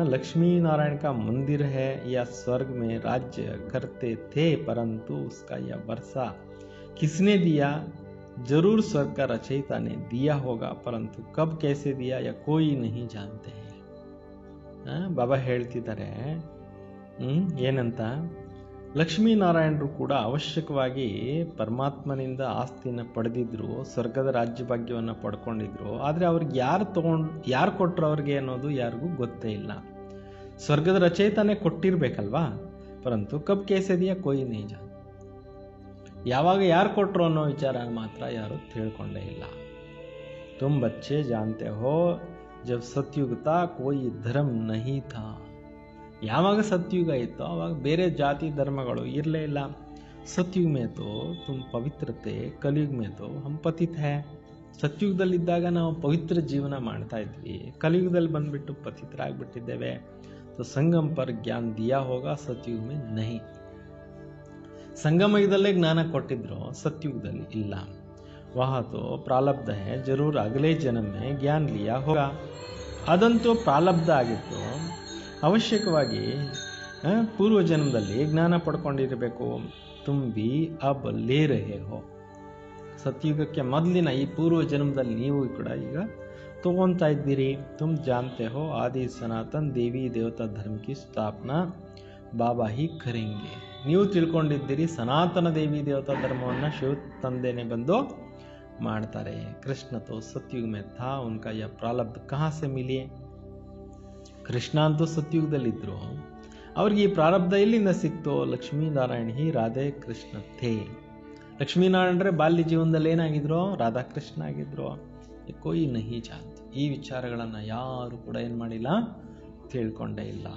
[SPEAKER 1] लक्ष्मी नारायण का मंदिर है या स्वर्ग में राज्य करते थे परंतु उसका यह वर्षा किसने दिया जरूर स्वर्ग का रचयिता ने दिया होगा परंतु कब कैसे दिया या कोई नहीं जानते हैं बाबा ಹೇಳ್ತಿದ್ದಾರೆ ಏನಂತ, ಲಕ್ಷ್ಮೀನಾರಾಯಣರು ಕೂಡ ಅವಶ್ಯಕವಾಗಿ ಪರಮಾತ್ಮನಿಂದ ಆಸ್ತಿನ ಪಡೆದಿದ್ರು, ಸ್ವರ್ಗದ ರಾಜ್ಯ ಭಾಗ್ಯವನ್ನು ಪಡ್ಕೊಂಡಿದ್ರು. ಆದರೆ ಅವ್ರಿಗೆ ಯಾರು ಕೊಟ್ಟರು ಅವ್ರಿಗೆ ಅನ್ನೋದು ಯಾರಿಗೂ ಗೊತ್ತೇ ಇಲ್ಲ. ಸ್ವರ್ಗದ ರಚಯಿತಾನೆ ಕೊಟ್ಟಿರ್ಬೇಕಲ್ವಾ, ಪರಂತು ಕಬ್ ಕೇಸದಿಯ ಕೊಯ್ ನೀಜ, ಯಾವಾಗ ಯಾರು ಕೊಟ್ಟರು ಅನ್ನೋ ವಿಚಾರ ಮಾತ್ರ ಯಾರು ತಿಳ್ಕೊಂಡೇ ಇಲ್ಲ. ತುಮ್ ಬಚ್ಚೆ ಜಾನ್ತೆ ಹೋ ಜಬ್ ಸತ್ಯುಗ ತಾ ಕೋಯಿ ಧರ್ಮ ನಹೀ ಥಾ. ಯಾವಾಗ ಸತ್ಯುಗ ಇತ್ತೋ ಅವಾಗ ಬೇರೆ ಜಾತಿ ಧರ್ಮಗಳು ಇರಲೇ ಇಲ್ಲ. ಸತ್ಯುಗ ಮೇ ತೋ ತುಮ್ ಪವಿತ್ರತೆ, ಕಲಿಯುಗ ಮೇ ತೋ ಹಮ್ ಪತಿತ್ ಹೈ. ಸತ್ಯುಗದಲ್ಲಿದ್ದಾಗ ನಾವು ಪವಿತ್ರ ಜೀವನ ಮಾಡ್ತಾ ಇದ್ವಿ, ಕಲಿಯುಗದಲ್ಲಿ ಬಂದ್ಬಿಟ್ಟು ಪತಿತರಾಗ್ಬಿಟ್ಟಿದ್ದೇವೆ. तो संगम पर ज्ञान दिया होगा, सतयुग में नहीं. ಸಂಗಮಯುಗದಲ್ಲೇ ಜ್ಞಾನ ಕೊಟ್ಟಿದ್ರು, ಸತ್ಯುಗದಲ್ಲಿ ಇಲ್ಲ. ವಹ ತೋ ಪ್ರಾರಬ್ಧ ಹೈ, ಜರೂರ್ ಅಗಲೇ ಜನ್ಮ ಮೇ ಜ್ಞಾನ ಲಿಯಾ ಹೋಗಾ. ಅದಂತೂ ಪ್ರಾರಬ್ಧ ಆಗಿತ್ತು, ಅವಶ್ಯಕವಾಗಿ ಪೂರ್ವ ಜನ್ಮದಲ್ಲಿ ಜ್ಞಾನ ಪಡ್ಕೊಂಡಿರಬೇಕು. ತುಮ್ ಬಿ ಅಬ್ ಲೇ ರಹೆ ಹೋ. ಸತ್ಯುಗಕ್ಕೆ ಮೊದಲಿನ ಈ ಪೂರ್ವ ಜನ್ಮದಲ್ಲಿ ನೀವು ಕೂಡ ಈಗ ತಗೊಂತಾ ಇದ್ದೀರಿ. ತುಮ್ ಜಾನ್ತೆ ಹೋ ಆದಿ ಸನಾತನ್ ದೇವಿ ದೇವತಾ ಧರ್ಮ ಕಿ ಸ್ಥಾಪನಾ ಬಾಬಾ ಹಿ ಕರೆಂಗೆ. ನೀವು ತಿಳ್ಕೊಂಡಿದ್ದೀರಿ ಸನಾತನ ದೇವಿ ದೇವತಾ ಧರ್ಮವನ್ನು ಶಿವ ತಂದೆನೆ ಬಂದು ಮಾಡ್ತಾರೆ. ಕೃಷ್ಣ ತೋ ಸತ್ಯುಗ ಮೇ ಥಾ, ಉನ್ಕಾ ಯಹ ಪ್ರಾರಬ್ಧ ಕಹಾ ಸೆ ಮಿಲಿ. ಕೃಷ್ಣ ಅಂತೂ ಸತ್ಯುಗದಲ್ಲಿದ್ದರು, ಅವ್ರಿಗೆ ಈ ಪ್ರಾರಬ್ಧ ಎಲ್ಲಿಂದ ಸಿಕ್ತೋ. ಲಕ್ಷ್ಮೀನಾರಾಯಣ ಹಿ ರಾಧೆ ಕೃಷ್ಣ ಥೇ. ಲಕ್ಷ್ಮೀನಾರಾಯಣರೇ ಬಾಲ್ಯ ಜೀವನದಲ್ಲಿ ಏನಾಗಿದ್ರು, ರಾಧಾಕೃಷ್ಣ ಆಗಿದ್ರು. ಕೋಯಿ ನಹಿ ಜಾನ್ತೆ. ಈ ವಿಚಾರಗಳನ್ನು ಯಾರು ಕೂಡ ಏನು ಮಾಡಿಲ್ಲ, ತಿಳ್ಕೊಂಡೇ ಇಲ್ಲ.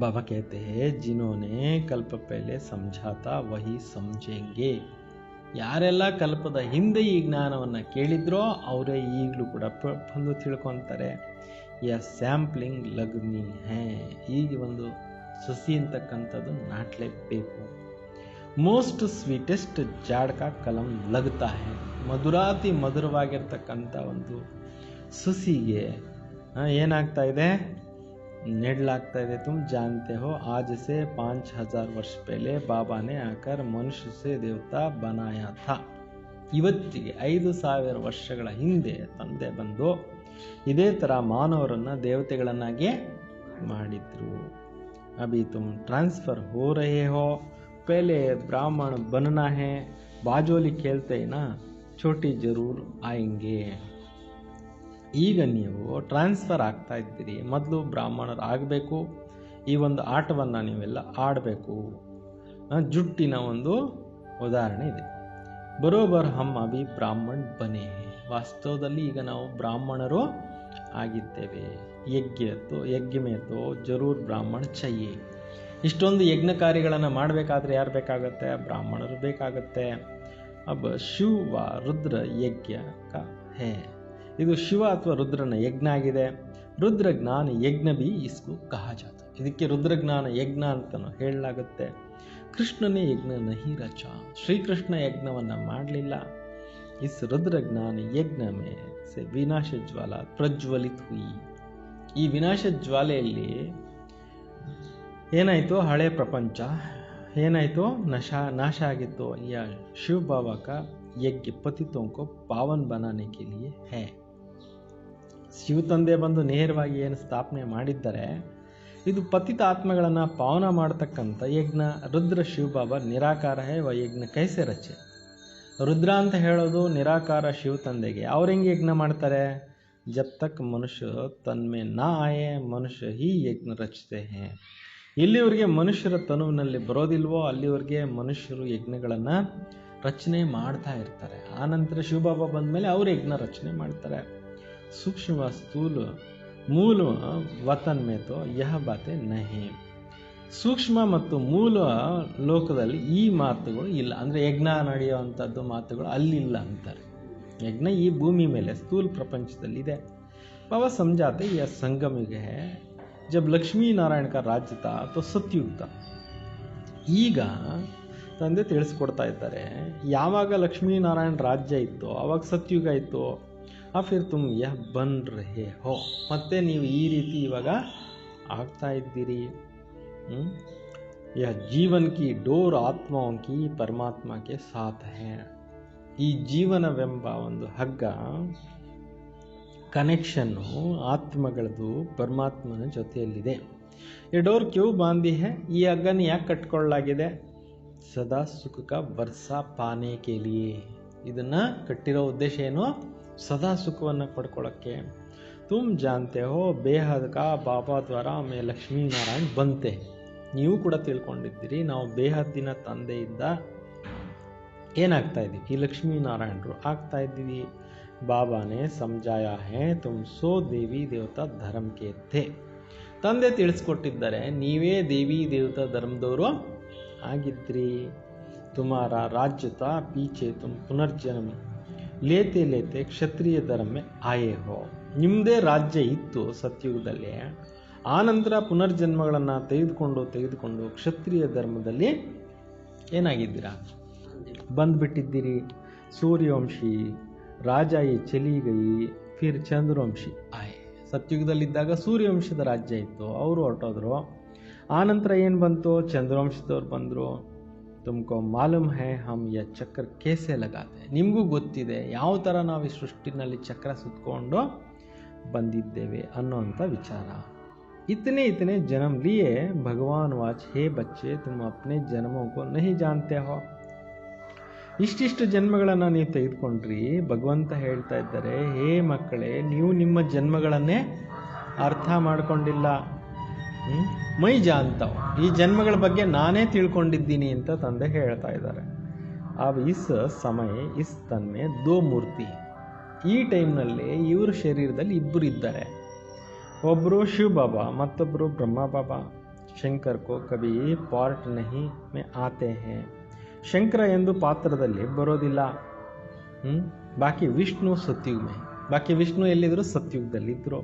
[SPEAKER 1] ಬಾಬಾ कहते हैं जिन्होंने कल्प पहले समझा था वही समझेंगे. ಯಾರೆಲ್ಲ ಕಲ್ಪದ ಹಿಂದೆ ಈ ಜ್ಞಾನವನ್ನು ಕೇಳಿದ್ರೋ ಅವರೇ ಈಗಲೂ ಕೂಡ ಬಂದು ತಿಳ್ಕೊತಾರೆ. ಯ ಸ್ಯಾಂಪ್ಲಿಂಗ್ ಲಗ್ನಿ ಹೇ. ಈಗ ಒಂದು ಸಸಿ ಅಂತಕ್ಕಂಥದ್ದು ನಾಟಲೇಬೇಕು. ಮೋಸ್ಟ್ ಸ್ವೀಟೆಸ್ಟ್ ಜಾಡ್ಕ ಕಲಂ ಲಗ್ತಾ ಹೇ. ಮಧುರಾತಿ ಮಧುರವಾಗಿರ್ತಕ್ಕಂಥ ಒಂದು ಸಸಿಗೆ ಏನಾಗ್ತಾ ಇದೆ, ನೆಡ್ಲಾಗ್ತಾ ಇದೆ. ತುಮ್ ಜಾನ್ತೆ ಹೋ ಆಜ್ ಸೆ 5000 ವರ್ಷ ಪಹಲೆ ಬಾಬಾ ನೆ ಆಕರ್ ಮನುಷ್ಯ ಸೆ ದೇವತಾ ಬನಾಯಾ ಥಾ. ಇವತ್ತಿಗೆ 5000 ವರ್ಷಗಳ ಹಿಂದೆ ತಂದೆ ಬಂದು ಇದೇ ಥರ ಮಾನವರನ್ನ ದೇವತೆಗಳನ್ನಾಗಿ ಮಾಡಿದ್ರು. ಅಭಿ ತುಮ್ ಟ್ರಾನ್ಸ್ಫರ್ ಹೋ ರಹೆ ಹೋ. पहले ब्राह्मण बनना है, बाजोली खेलते ही ना छोटी जरूर आएंगे. ಈಗ ನೀವು ಟ್ರಾನ್ಸ್ಫರ್ ಆಗ್ತಾ ಇದ್ದೀರಿ, ಮೊದಲು ಬ್ರಾಹ್ಮಣರು ಆಗಬೇಕು. ಈ ಒಂದು ಆಟವನ್ನು ನೀವೆಲ್ಲ ಆಡಬೇಕು. ಜುಟ್ಟಿನ ಒಂದು ಉದಾಹರಣೆ ಇದೆ. ಬರೋಬರ್ ಹಮ್ ಅಭಿ ಬ್ರಾಹ್ಮಣ ಬನೆ. ವಾಸ್ತವದಲ್ಲಿ ಈಗ ನಾವು ಬ್ರಾಹ್ಮಣರು ಆಗಿದ್ದೇವೆ. ಯಜ್ಞ ಮೇತೋ ಜರೂರ್ ಬ್ರಾಹ್ಮಣ ಚಯ್ಯೆ. ಇಷ್ಟೊಂದು ಯಜ್ಞ ಕಾರ್ಯಗಳನ್ನು ಮಾಡಬೇಕಾದ್ರೆ ಯಾರು ಬೇಕಾಗತ್ತೆ, ಬ್ರಾಹ್ಮಣರು ಬೇಕಾಗತ್ತೆ. ಅಬ್ ಶಿವ ರುದ್ರ ಯಜ್ಞ ಕ ಹೇ. ಇದು ಶಿವ ಅಥವಾ ರುದ್ರನ ಯಜ್ಞ ಆಗಿದೆ. ರುದ್ರ ಜ್ಞಾನ ಯಜ್ಞ ಬಿ ಇಸ್ಕು ಕಹಾ ಜಾತ. ಇದಕ್ಕೆ ರುದ್ರಜ್ಞಾನ ಯಜ್ಞ ಅಂತಲೂ ಹೇಳಲಾಗುತ್ತೆ. ಕೃಷ್ಣನೇ ಯಜ್ಞ ನಹಿ ರಚ. ಶ್ರೀಕೃಷ್ಣ ಯಜ್ಞವನ್ನು ಮಾಡಲಿಲ್ಲ. ಇಸ್ ರುದ್ರಜ್ಞಾನ ಯಜ್ಞ ಮೇ ಸೆ ವಿನಾಶ ಜ್ವಾಲ ಪ್ರಜ್ವಲಿತ್ ಹುಯಿ. ಈ ವಿನಾಶ ಜ್ವಾಲೆಯಲ್ಲಿ ಏನಾಯಿತು, ಹಳೆ ಪ್ರಪಂಚ ಏನಾಯಿತು, नाश ಆಗಿತ್ತು. ಯಾ ಶಿವ ಬಾಬಾ का यज्ञ पतितों को पावन बनाने के लिए है. ಶಿವ ತಂದೆ ಬಂದು ನೇರವಾಗಿ ಏನು ಸ್ಥಾಪನೆ ಮಾಡಿದ್ದಾರೆ, ಇದು ಪತಿತ ಆತ್ಮಗಳನ್ನು ಪಾವನ ಮಾಡತಕ್ಕಂಥ ಯಜ್ಞ. ರುದ್ರ ಶಿವ ಬಾಬಾ ನಿರಾಕಾರ ಹೇ, ವ ಯಜ್ಞ ಕೈಸೆ ರಚೆ. ರುದ್ರ ಅಂತ ಹೇಳೋದು ನಿರಾಕಾರ ಶಿವ ತಂದೆಗೆ. ಅವ್ರು ಹೆಂಗೆ ಯಜ್ಞ ಮಾಡ್ತಾರೆ, ಜಬ್ ತಕ್ ಮನುಷ್ಯ ತನ್ಮೆ ನಾ ಆಯೆ ಮನುಷ್ಯ ಹಿ ಯಜ್ಞ ರಚತೆ ಹೇ. ಎಲ್ಲಿವರೆಗೆ ಮನುಷ್ಯರ ತನುವಿನಲ್ಲಿ ಬರೋದಿಲ್ವೋ ಅಲ್ಲಿವರೆಗೆ ಮನುಷ್ಯರು ಯಜ್ಞಗಳನ್ನು ರಚನೆ ಮಾಡ್ತಾ ಇರ್ತಾರೆ. ಆನಂತರ ಶಿವಬಾಬಾ ಬಂದ ಮೇಲೆ ಅವರು ಯಜ್ಞ ರಚನೆ ಮಾಡ್ತಾರೆ. ಸೂಕ್ಷ್ಮ ಸ್ಥೂಲ ಮೂಲ ವತನ್ ಮೇತೋ ಯಹ ಬಾತೆ ನಹಿ. ಸೂಕ್ಷ್ಮ ಮತ್ತು ಮೂಲ ಲೋಕದಲ್ಲಿ ಈ ಮಾತುಗಳು ಇಲ್ಲ. ಅಂದರೆ ಯಜ್ಞ ನಡೆಯುವಂಥದ್ದು ಮಾತುಗಳು ಅಲ್ಲಿಲ್ಲ ಅಂತಾರೆ. ಯಜ್ಞ ಈ ಭೂಮಿ ಮೇಲೆ ಸ್ಥೂಲ ಪ್ರಪಂಚದಲ್ಲಿ ಇದೆ. ಬಾಬಾ ಸಮझाते यह संगम युग है. जब लक्ष्मी नारायण का राज्य था तो सत्युग था. ಈಗ ತಂದೆ ತಿಳಿಸ್ಕೊಡ್ತಾ ಇದ್ದಾರೆ, ಯಾವಾಗ ಲಕ್ಷ್ಮೀನಾರಾಯಣ ರಾಜ್ಯ ಇತ್ತು ಆವಾಗ ಸತ್ಯುಗ ಇತ್ತು. ಆ ಫಿರ್ ತುಮ್ ಯಹ ಬನ್ ರಹೆ ಹೋ. ಮತ್ತೆ ನೀವು ಈ ರೀತಿ ಇವಾಗ ಆಗ್ತಾ ಇದ್ದೀರಿ. ಯಹ ಜೀವನ್ ಕಿ ಡೋರ್ ಆತ್ಮಾओं की परमात्मा के साथ है. ಈ ಜೀವನವೆಂಬ ಒಂದು ಹಗ್ಗ, ಕನೆಕ್ಷನ್ನು ಆತ್ಮಗಳದು ಪರಮಾತ್ಮನ ಜೊತೆಯಲ್ಲಿದೆ. ये डोर क्यों बांधी है, ಈ ಹಗ್ಗನ ಯಾಕೆ ಕಟ್ಕೊಳ್ಳಲಾಗಿದೆ, ಸದಾ ಸುಖ ವರ್ಷ ಪಾನೆ ಕೆ ಲಿಯೆ, ಇದನ್ನ ಕಟ್ಟಿರೋ ಉದ್ದೇಶ ಏನು, ಸದಾ ಸುಖವನ್ನು ಪಡ್ಕೊಳ್ಳೋಕ್ಕೆ. ತುಮ್ ಜಾನ್ತೆ ಹೋ ಬೇಹದ್ ಕಾ ಬಾಬಾ ದ್ವಾರ ಮೇ ಲಕ್ಷ್ಮೀ ನಾರಾಯಣ್ ಬಂತೆ, ನೀವು ಕೂಡ ತಿಳ್ಕೊಂಡಿದ್ದೀರಿ ನಾವು ಬೇಹದ್ದಿನ ತಂದೆಯಿಂದ ಏನಾಗ್ತಾ ಇದ್ದೀವಿ, ಈ ಲಕ್ಷ್ಮೀ ನಾರಾಯಣರು ಆಗ್ತಾ ಇದ್ದೀವಿ. ಬಾಬಾನೇ ಸಮಜಾಯ ಹೇ ತುಮ್ ಸೋ ದೇವಿ ದೇವತಾ ಧರ್ಮ ಕೆ ಥೆ, ತಂದೆ ತಿಳಿಸ್ಕೊಟ್ಟಿದ್ದಾರೆ ನೀವೇ ದೇವಿ ದೇವತಾ ಧರ್ಮದವರು ಆಗಿದ್ರಿ. ತುಮಾರ ರಾಜ್ಯತ ಪೀಚೆ ತುಮ್ ಪುನರ್ಜನ್ಮ ಲೇತೆ ಲೇತೆ ಕ್ಷತ್ರಿಯ ಧರ್ಮ ಆಯೇ ಹೋ, ನಿಮ್ಮದೇ ರಾಜ್ಯ ಇತ್ತು ಸತ್ಯುಗದಲ್ಲಿ, ಆನಂತರ ಪುನರ್ಜನ್ಮಗಳನ್ನು ತೆಗೆದುಕೊಂಡು ಕ್ಷತ್ರಿಯ ಧರ್ಮದಲ್ಲಿ ಏನಾಗಿದ್ದೀರಾ, ಬಂದ್ಬಿಟ್ಟಿದ್ದೀರಿ. ಸೂರ್ಯವಂಶಿ ರಾಜ ಯೇ ಚಲಿ ಗೈ ಫಿರ್ ಚಂದ್ರವಂಶಿ ಆಯೆ, ಸತ್ಯುಗದಲ್ಲಿದ್ದಾಗ ಸೂರ್ಯವಂಶದ ರಾಜ್ಯ ಇತ್ತು, ಅವರು ಹೊರಟೋದ್ರು. ಆನಂತರ ಏನು ಬಂತು, ಚಂದ್ರವಂಶದವ್ರು ಬಂದರು. ತುಮಕೋ ಮಾಲೂಮ್ ಹೈ ಹಮ್ ಯ ಚಕ್ರ ಕೇಸೆ ಲಗಾತೆ, ನಿಮಗೂ ಗೊತ್ತಿದೆ ಯಾವ ಥರ ನಾವು ಈ ಸೃಷ್ಟಿನಲ್ಲಿ ಚಕ್ರ ಸುತ್ತಕೊಂಡು ಬಂದಿದ್ದೇವೆ ಅನ್ನೋಂಥ ವಿಚಾರ. ಇತನೆ ಜನ್ಮ ಲಿಯೇ ಭಗವಾನ್ ವಾಚ್ ಹೇ ಬಚ್ಚೆ ತುಮ್ ಅಪ್ನೆ ಜನ್ಮೋं को नहीं जानते हो, ಇಷ್ಟಿಷ್ಟು ಜನ್ಮಗಳನ್ನು ನೀವು ತೆಗೆದುಕೊಂಡ್ರಿ. ಭಗವಂತ ಹೇಳ್ತಾ ಇದ್ದಾರೆ, ಹೇ ಮಕ್ಕಳೇ ನೀವು ನಿಮ್ಮ ಜನ್ಮಗಳನ್ನೇ ಅರ್ಥ ಮಾಡ್ಕೊಂಡಿಲ್ಲ. ಮೈ ಜಾನ್ತಾವ್, ಈ ಜನ್ಮಗಳ ಬಗ್ಗೆ ನಾನೇ ತಿಳ್ಕೊಂಡಿದ್ದೀನಿ ಅಂತ ತಂದೆ ಹೇಳ್ತಾ ಇದ್ದಾರೆ. ಅವ್ ಇಸ್ ಸಮಯ ಇಸ್ ತನ್ಮೆ ದೋ ಮೂರ್ತಿ, ಈ ಟೈಮ್ನಲ್ಲಿ ಇವ್ರ ಶರೀರದಲ್ಲಿ ಇಬ್ಬರು ಇದ್ದಾರೆ, ಒಬ್ಬರು ಶಿವ ಬಾಬಾ ಮತ್ತೊಬ್ಬರು ಬ್ರಹ್ಮ ಬಾಬಾ. ಶಂಕರ್ ಕೋ ಕಭಿ ಪಾರ್ಟ್ ನಹಿ ಮೇ ಆತೆ ಹೇ, ಶಂಕರ ಎಂದು ಪಾತ್ರದಲ್ಲಿ ಬರೋದಿಲ್ಲ. ಬಾಕಿ ವಿಷ್ಣು ಸತ್ಯುಗ್ ಮೇ, ಬಾಕಿ ವಿಷ್ಣು ಎಲ್ಲಿದ್ರು ಸತ್ಯುಗದಲ್ಲಿದ್ದರು.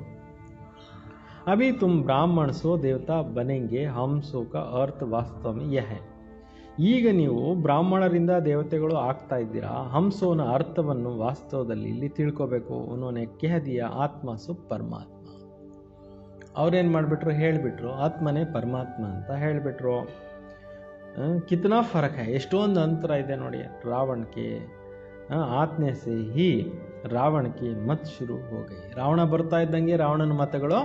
[SPEAKER 1] ಅಭಿ ತುಮ್ ಬ್ರಾಹ್ಮಣ ಸೋ ದೇವತಾ ಬನೆಂಗೆ ಹಂಸೋ ಕಾ ಅರ್ಥ ವಾಸ್ತವ ಮೇ ಯಹ, ಈಗ ನೀವು ಬ್ರಾಹ್ಮಣರಿಂದ ದೇವತೆಗಳು ಆಗ್ತಾ ಇದ್ದೀರಾ. ಹಂಸೋನ ಅರ್ಥವನ್ನು ವಾಸ್ತವದಲ್ಲಿ ಇಲ್ಲಿ ತಿಳ್ಕೋಬೇಕು. ಉನ್ಹೋನೆ ಕಹ ದಿಯಾ ಆತ್ಮ ಸು ಪರಮಾತ್ಮ, ಅವ್ರೇನು ಮಾಡಿಬಿಟ್ರು, ಹೇಳಿಬಿಟ್ರು ಆತ್ಮನೇ ಪರಮಾತ್ಮ ಅಂತ ಹೇಳಿಬಿಟ್ರು. ಕಿತನಾ ಫರಕ್ ಹೈ, ಎಷ್ಟೊಂದು ಅಂತರ ಇದೆ ನೋಡಿ. ರಾವಣಕ್ಕೆ ಆತ್ಮೆ ಸೆ ಹಿ ರಾವಣಕ್ಕೆ ಮತ್ ಶುರು ಹೋಗೈ, ರಾವಣ ಬರ್ತಾ ಇದ್ದಂಗೆ ರಾವಣನ ಮತಗಳು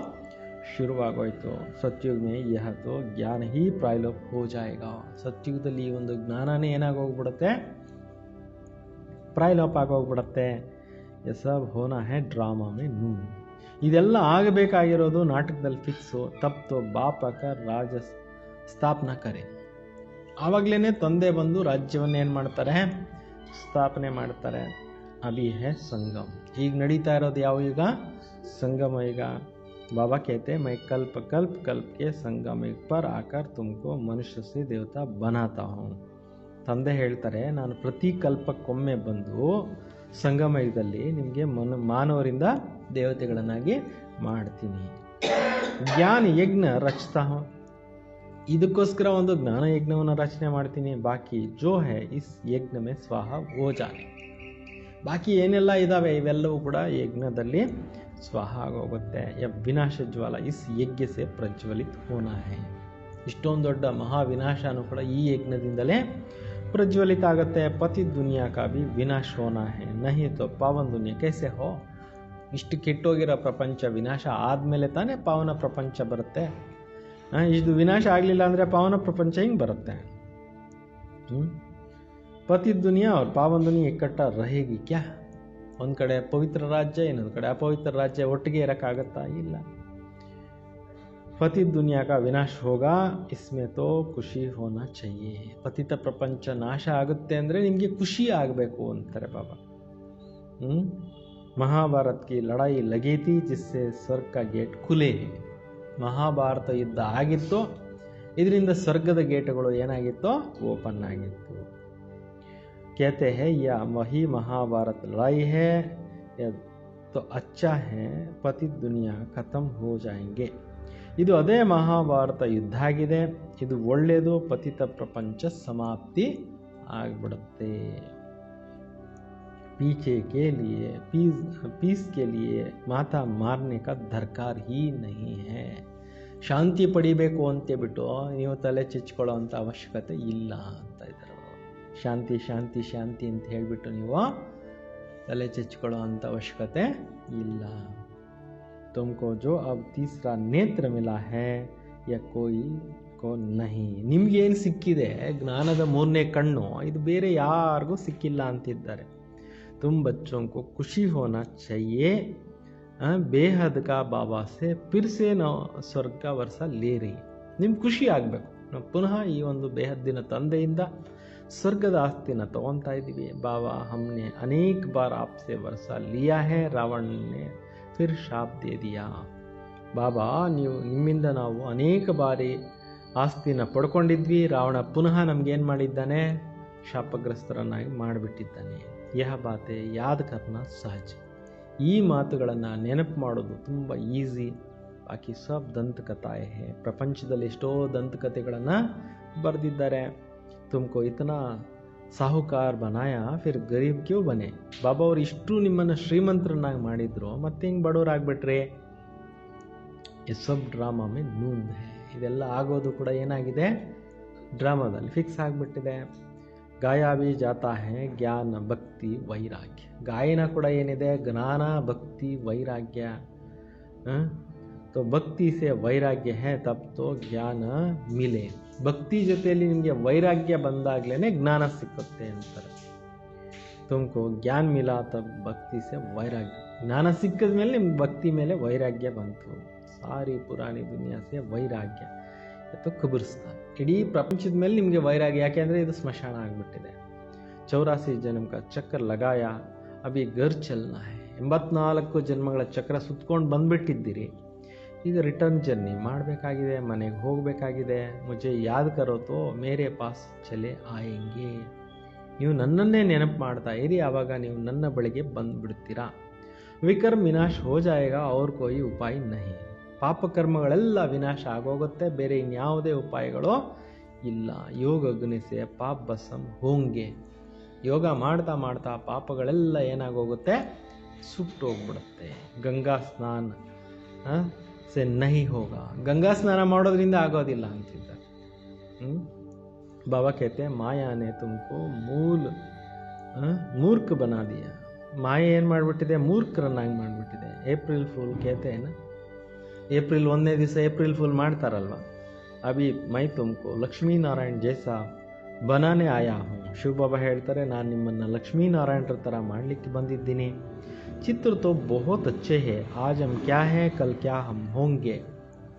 [SPEAKER 1] ಶುರುವಾಗೋಯ್ತು. ಸತ್ಯುಗ್ ಮೇ ಯಹ ತೋ ಜ್ಞಾನ ಹಿ ಪ್ರಾಯಲೋಪ್ ಹೋ ಜಾಯೇಗಾ, ಸತ್ಯುಗದಲ್ಲಿ ಈ ಒಂದು ಜ್ಞಾನನೇ ಏನಾಗೋಗ್ಬಿಡುತ್ತೆ, ಪ್ರಾಯಲೋಪ್ ಆಗೋಗ್ಬಿಡುತ್ತೆ. ಯಸಬ್ ಹೋನಾ ಹೈ ಡ್ರಾಮಾ ಮೇ ನೂನ್, ಇದೆಲ್ಲ ಆಗಬೇಕಾಗಿರೋದು ನಾಟಕದಲ್ಲಿ ಫಿಕ್ಸು. ತಪ್ ತೋ ಬಾಪ ಕ ರಾಜ ಸ್ಥಾಪನಾ ಕರೆ, ಆವಾಗಲೇ ತಂದೆ ಬಂದು ರಾಜ್ಯವನ್ನು ಏನು ಮಾಡ್ತಾರೆ, ಸ್ಥಾಪನೆ ಮಾಡ್ತಾರೆ. ಅಭಿ ಹೇ ಸಂಗಮ್, ಈಗ ನಡೀತಾ ಇರೋದು ಯಾವ ಯುಗ, ಸಂಗಮ ಯುಗ. ಬಾಬಾ कहते मैं कल्प कल्प कल्प के संगम युग पर आकर तुमको मनुष्य से देवता बनाता हूँ. ತಂದೆ ಹೇಳ್ತಾರೆ ನಾನು ಪ್ರತಿ ಕಲ್ಪಕ್ಕೊಮ್ಮೆ ಬಂದು ಸಂಗಮ ಯುಗದಲ್ಲಿ ನಿಮಗೆ ಮಾನವರಿಂದ ದೇವತೆಗಳನ್ನಾಗಿ ಮಾಡ್ತೀನಿ. ಜ್ಞಾನ ಯಜ್ಞ ರಚತಾ ಹೂँ, ಇದಕ್ಕೋಸ್ಕರ ಒಂದು ಜ್ಞಾನ ಯಜ್ಞವನ್ನು ರಚನೆ ಮಾಡ್ತೀನಿ. ಬಾಕಿ ಜೋ ಹೈ ಇಸ್ ಯಜ್ಞ ಮೇ ಸ್ವಾಹ ಓ ಜಾನೆ, ಬಾಕಿ ಏನೆಲ್ಲ ಇದ್ದಾವೆ ಇವೆಲ್ಲವೂ ಕೂಡ ಯಜ್ಞದಲ್ಲಿ ಸ್ವಾಹ ಆಗೋಗುತ್ತೆ. ಯ ವಿನಾಶ ಜ್ವಾಲ ಇಸ್ ಯಜ್ಞ ಸೆ ಪ್ರಜ್ವಲಿತ್ ಹೋನಾ ಹೈ, ಇಷ್ಟೊಂದು ದೊಡ್ಡ ಮಹಾ ವಿನಾಶನೂ ಕೂಡ ಈ ಯಜ್ಞದಿಂದಲೇ ಪ್ರಜ್ವಲಿತ ಆಗುತ್ತೆ. ಪತಿ ದುನಿಯಾ ಕಾ ಭಿ ವಿನಾಶ ಹೋನಾ ಹೈ, ನಹಿ ತೋ ಪಾವನ್ ದುನಿಯಾ ಕೈಸೆ ಹೋ, ಇಷ್ಟು ಕೆಟ್ಟೋಗಿರೋ ಪ್ರಪಂಚ ವಿನಾಶ ಆದಮೇಲೆ ತಾನೇ ಪಾವನ ಪ್ರಪಂಚ ಬರುತ್ತೆ. ಇದು ವಿನಾಶ ಆಗಲಿಲ್ಲ ಅಂದರೆ ಪಾವನ ಪ್ರಪಂಚ ಹಿಂಗೆ ಬರುತ್ತೆ. ಪತಿ ದುನಿಯಾ ಅವ್ರ ಪಾವನ ದುನಿಯಾ ಇಕ್ಕಟ್ಟ ರಹೇಗಿ ಕ್ಯಾ, ಒಂದು ಕಡೆ ಪವಿತ್ರ ರಾಜ್ಯ ಇನ್ನೊಂದು ಕಡೆ ಅಪವಿತ್ರ ರಾಜ್ಯ ಒಟ್ಟಿಗೆ ಇರೋಕ್ಕಾಗತ್ತಾ, ಇಲ್ಲ. ಪತಿ ದುನಿಯಾ ಕಾ ವಿನಾಶ ಹೋಗಾ ಇಸ್ಮೇ ತೋ ಖುಷಿ ಹೋನಾ ಚಹಿಯೆ, ಪತಿತ ಪ್ರಪಂಚ ನಾಶ ಆಗುತ್ತೆ ಅಂದರೆ ನಿಮಗೆ ಖುಷಿ ಆಗಬೇಕು ಅಂತಾರೆ ಬಾಬಾ. ಮಹಾಭಾರತ್ ಕಿ ಲಡಾಯಿ ಲಗಿ ಥಿ ಜಿಸ್ಸೆ ಸ್ವರ್ಗ ಕಾ ಗೇಟ್ ಖುಲೆ, ಮಹಾಭಾರತ ಯುದ್ಧ ಆಗಿತ್ತು, ಇದರಿಂದ ಸ್ವರ್ಗದ ಗೇಟುಗಳು ಏನಾಗಿತ್ತು, ಓಪನ್ ಆಗಿತ್ತು. कहते हैं यह वही महाभारत लड़ाई है, तो अच्छा है पति दुनिया खत्म हो जाएंगे, ಇದು ಅದೇ ಮಹಾಭಾರತ ಯುದ್ಧ ಆಗಿದೆ, ಇದು ಒಳ್ಳೆಯದು, ಪತಿತ ಪ್ರಪಂಚ ಸಮಾಪ್ತಿ ಆಗಿಬಿಡುತ್ತೆ. पीछे के लिए पीस के लिए माथा मारने का दरकार ही नहीं है, ಶಾಂತಿ ಪಡಿಬೇಕು ಅಂತೇಳ್ಬಿಟ್ಟು ನೀವು ತಲೆ ಚಿಚ್ಕೊಳ್ಳೋ ಅಂಥ ಅವಶ್ಯಕತೆ ಇಲ್ಲ ಅಂತ ಇದ್ದಾರೆ. ಶಾಂತಿ ಶಾಂತಿ ಶಾಂತಿ ಅಂತ ಹೇಳಿಬಿಟ್ಟು ನೀವು ತಲೆ ಚಿಚ್ಕೊಳ್ಳೋ ಅಂಥ ಅವಶ್ಯಕತೆ ಇಲ್ಲ. ತುಮಕೋ ಜೋ ಅಬ್ ತೀಸರಾ ನೇತ್ರ ಮಿಲಾ ಹೈ या कोई को नहीं. ನಿಮ್ಗೇನು ಸಿಕ್ಕಿದೆ ಜ್ಞಾನದ ಮೂರನೇ ಕಣ್ಣು, ಇದು ಬೇರೆ ಯಾರಿಗೂ ಸಿಕ್ಕಿಲ್ಲ ಅಂತಿದ್ದಾರೆ. तुम बच्चों को खुशी होना चाहिए, ಬೇಹದ್ ಕಾ ಬಾಬಾ ಸೆ ಫಿರ್ ಸೆ ಸ್ವರ್ಗ ಕಾ ವರ್ಷ ಲೇ ರಹಿ. ನಿಮ್ಗೆ ಖುಷಿ ಆಗಬೇಕು, ನಾವು ಪುನಃ ಈ ಒಂದು ಬೇಹದ್ದಿನ ತಂದೆಯಿಂದ ಸ್ವರ್ಗದ ಆಸ್ತಿನ ತಗೊತಾ ಇದ್ದೀವಿ. ಬಾಬಾ ಹಮ್ನೆ ಅನೇಕ ಬಾರ್ ಆಪ್ಸೆ ವರ್ಷ ಲಿಯಾ ಹೇ, ರಾವಣ ನೆ ಫಿರ್ ಶಾಪ್ ದೇ ದಿಯಾ. ಬಾಬಾ ನಿಮ್ಮಿಂದ ನಾವು ಅನೇಕ ಬಾರಿ ಆಸ್ತಿನ ಪಡ್ಕೊಂಡಿದ್ವಿ, ರಾವಣ ಪುನಃ ನಮಗೇನು ಮಾಡಿದ್ದಾನೆ, ಶಾಪಗ್ರಸ್ತರನ್ನಾಗಿ ಮಾಡಿಬಿಟ್ಟಿದ್ದಾನೆ. ಯಹ ಬಾತೆ ಯಾದ್ ಕರ್ನ ಸಹಜ. ಈ ಮಾತುಗಳನ್ನು ನೆನಪು ಮಾಡೋದು ತುಂಬ ಈಸಿ. ಬಾಕಿ ಸಬ್ ದಂತಕಥಾಯೇ ಹೇ. ಪ್ರಪಂಚದಲ್ಲಿ ಎಷ್ಟೋ ದಂತಕಥೆಗಳನ್ನು ಬರೆದಿದ್ದಾರೆ. ತುಮಕೋ ಇತನಾ ಸಾಹುಕಾರ್ ಬನಾಯ ಫಿರ್ ಗರೀಬ್ ಕ್ಯೂ ಬನೆ. ಬಾಬಾ ಅವ್ರು ಇಷ್ಟು ನಿಮ್ಮನ್ನು ಶ್ರೀಮಂತರನ್ನಾಗಿ ಮಾಡಿದ್ರು, ಮತ್ತೆ ಹಿಂಗೆ ಬಡವರಾಗ್ಬಿಟ್ರೆ. ಈ ಸಬ್ ಡ್ರಾಮಾ ಮೇ ನೂಂದ್ ಹೇ. ಇದೆಲ್ಲ ಆಗೋದು ಕೂಡ ಏನಾಗಿದೆ, ಡ್ರಾಮಾದಲ್ಲಿ ಫಿಕ್ಸ್ ಆಗಿಬಿಟ್ಟಿದೆ. ಗಾಯ ಬಿ ಜಾತಾ ಹೇ ಜ್ಞಾನ ಭಕ್ತಿ ವೈರಾಗ್ಯ. ಗಾಯನ ಕೂಡ ಏನಿದೆ, ಜ್ಞಾನ ಭಕ್ತಿ ವೈರಾಗ್ಯ. तो ಭಕ್ತಿ ಸೆ ವೈರಾಗ್ಯ ಹೇ ತಬ್ ತೋ ಜ್ಞಾನ ಮಿಲೆ. ಭಕ್ತಿ ಜೊತೆಯಲ್ಲಿ ನಿಮಗೆ ವೈರಾಗ್ಯ ಬಂದಾಗ್ಲೇ ಜ್ಞಾನ ಸಿಕ್ಕುತ್ತೆ ಅಂತಾರೆ. ತುಮಕೋ ಜ್ಞಾನ ಮಿಲಾ ತಬ್ ಭಕ್ತಿ ಸೆ ವೈರಾಗ್ಯ. ಜ್ಞಾನ ಸಿಕ್ಕಿದ ಮೇಲೆ ನಿಮ್ಗೆ ಭಕ್ತಿ ಮೇಲೆ ವೈರಾಗ್ಯ ಬಂತು. ಸಾರಿ ಪುರಾಣಿ ದುನಿಯಾ ಸೆ ವೈರಾಗ್ಯ ಅಥವಾ ಕುಬುರ್ಸ್ತಾನ್. ಇಡೀ ಪ್ರಪಂಚದ ಮೇಲೆ ನಿಮಗೆ ವೈರಾಗ್ಯ, ಯಾಕೆಂದರೆ ಇದು ಸ್ಮಶಾನ ಆಗಿಬಿಟ್ಟಿದೆ. 84 ಜನ್ಮ ಕಾ ಚಕ್ರ ಲಗಾಯ, ಅಭಿ ಗರ್ ಚಲ್ನಾ ಹೈ. 84 ಜನ್ಮಗಳ ಚಕ್ರ ಸುತ್ಕೊಂಡು ಬಂದ್ಬಿಟ್ಟಿದ್ದೀರಿ, ಈಗ ರಿಟರ್ನ್ ಜರ್ನಿ ಮಾಡಬೇಕಾಗಿದೆ, ಮನೆಗೆ ಹೋಗಬೇಕಾಗಿದೆ. ಮುಜೆ ಯಾದ್ ಕರೋ ತೋ ಮೇರೆ ಪಾಸ್ ಚಲೆ ಆಯೆಂಗೆ. ನೀವು ನನ್ನನ್ನೇ ನೆನಪು ಮಾಡ್ತಾ ಇರಿ, ಆವಾಗ ನೀವು ನನ್ನ ಬಳಿಗೆ ಬಂದುಬಿಡ್ತೀರಾ. ವಿಕರ್ಮ ವಿನಾಶ್ ಹೋ ಜಾಯೇಗಾ ಅವ್ರ ಕೋಯಿ ಉಪಾಯ ನಹಿ. ಪಾಪಕರ್ಮಗಳೆಲ್ಲ ವಿನಾಶ ಆಗೋಗುತ್ತೆ, ಬೇರೆ ಇನ್ಯಾವುದೇ ಉಪಾಯಗಳು ಇಲ್ಲ. ಯೋಗ ಅಗ್ನಿಸೆ ಪಾಪ ಬಸಂ ಹೋಂಗೆ. ಯೋಗ ಮಾಡ್ತಾ ಮಾಡ್ತಾ ಪಾಪಗಳೆಲ್ಲ ಏನಾಗೋಗುತ್ತೆ, ಸುಟ್ಟೋಗ್ಬಿಡುತ್ತೆ. ಗಂಗಾ ಸ್ನಾನ ಸೆ ನಹಿ ಹೋಗ. ಗಂಗಾ ಸ್ನಾನ ಮಾಡೋದ್ರಿಂದ ಆಗೋದಿಲ್ಲ ಅಂತಿದ್ದಾರೆ. ಬಾಬಾ ಕೇತೆ ಮಾಯಾನೆ ತುಮಕೋ ಮೂರ್ಖ ಬನಾ ದಿಯಾ. ಮಾಯೆ ಏನು ಮಾಡಿಬಿಟ್ಟಿದೆ, ಮೂರ್ಖರನ್ನಾಗಿ ಮಾಡಿಬಿಟ್ಟಿದೆ. ಏಪ್ರಿಲ್ ಫೂಲ್ ಕೇತೆ ಏನ, ಏಪ್ರಿಲ್ 1ನೇ ದಿವಸ ಏಪ್ರಿಲ್ ಫುಲ್ ಮಾಡ್ತಾರಲ್ವ. ಅಭಿ ಮೈ ತುಮಕೋ ಲಕ್ಷ್ಮೀನಾರಾಯಣ್ ಜೈಸಾ ಬನಾನೆ ಆಯಾ ಹೂँ. ಶಿವಬಾಬಾ ಹೇಳ್ತಾರೆ, ನಾನು ನಿಮ್ಮನ್ನು ಲಕ್ಷ್ಮೀನಾರಾಯಣರ ಥರ ಮಾಡಲಿಕ್ಕೆ ಬಂದಿದ್ದೀನಿ. ಚಿತ್ರ ತೋ ಬಹುತ್ ಅಚ್ಚೆ ಹೇ, ಆಜ್ ಹಮ್ ಕ್ಯಾ ಹೇ ಕಲ್ ಕ್ಯಾ ಹಮ್ ಹೋಂಗೆ.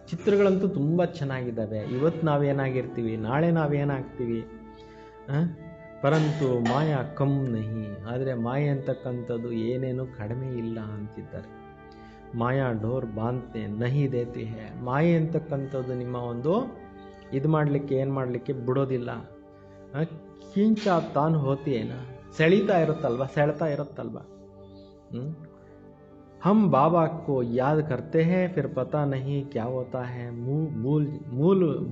[SPEAKER 1] ಚಿತ್ರಗಳಂತೂ ತುಂಬ ಚೆನ್ನಾಗಿದ್ದಾವೆ. ಇವತ್ತು ನಾವೇನಾಗಿರ್ತೀವಿ, ನಾಳೆ ನಾವೇನಾಗ್ತೀವಿ. ಪರಂತು ಮಾಯಾ ಕಮ್ ನಹಿ. ಆದರೆ ಮಾಯೆ ಅಂತಕ್ಕಂಥದ್ದು ಏನೇನು ಕಡಿಮೆ ಇಲ್ಲ ಅಂತಿದ್ದಾರೆ. ಮಾಯಾ ಡೋರ್ ಬಾಂತೆ ನಹಿ ದೇತಿ ಹೇ. ಮಾಯೆ ಅಂತಕ್ಕಂಥದ್ದು ನಿಮ್ಮ ಒಂದು ಇದು ಮಾಡಲಿಕ್ಕೆ ಏನು ಮಾಡಲಿಕ್ಕೆ ಬಿಡೋದಿಲ್ಲ. ಕಿಂಚ ತಾನು ಹೋತಿ ಏನ, ಸೆಳೀತಾ ಇರುತ್ತಲ್ವ. हम बाबा को याद करते हैं, फिर पता नहीं क्या होता है,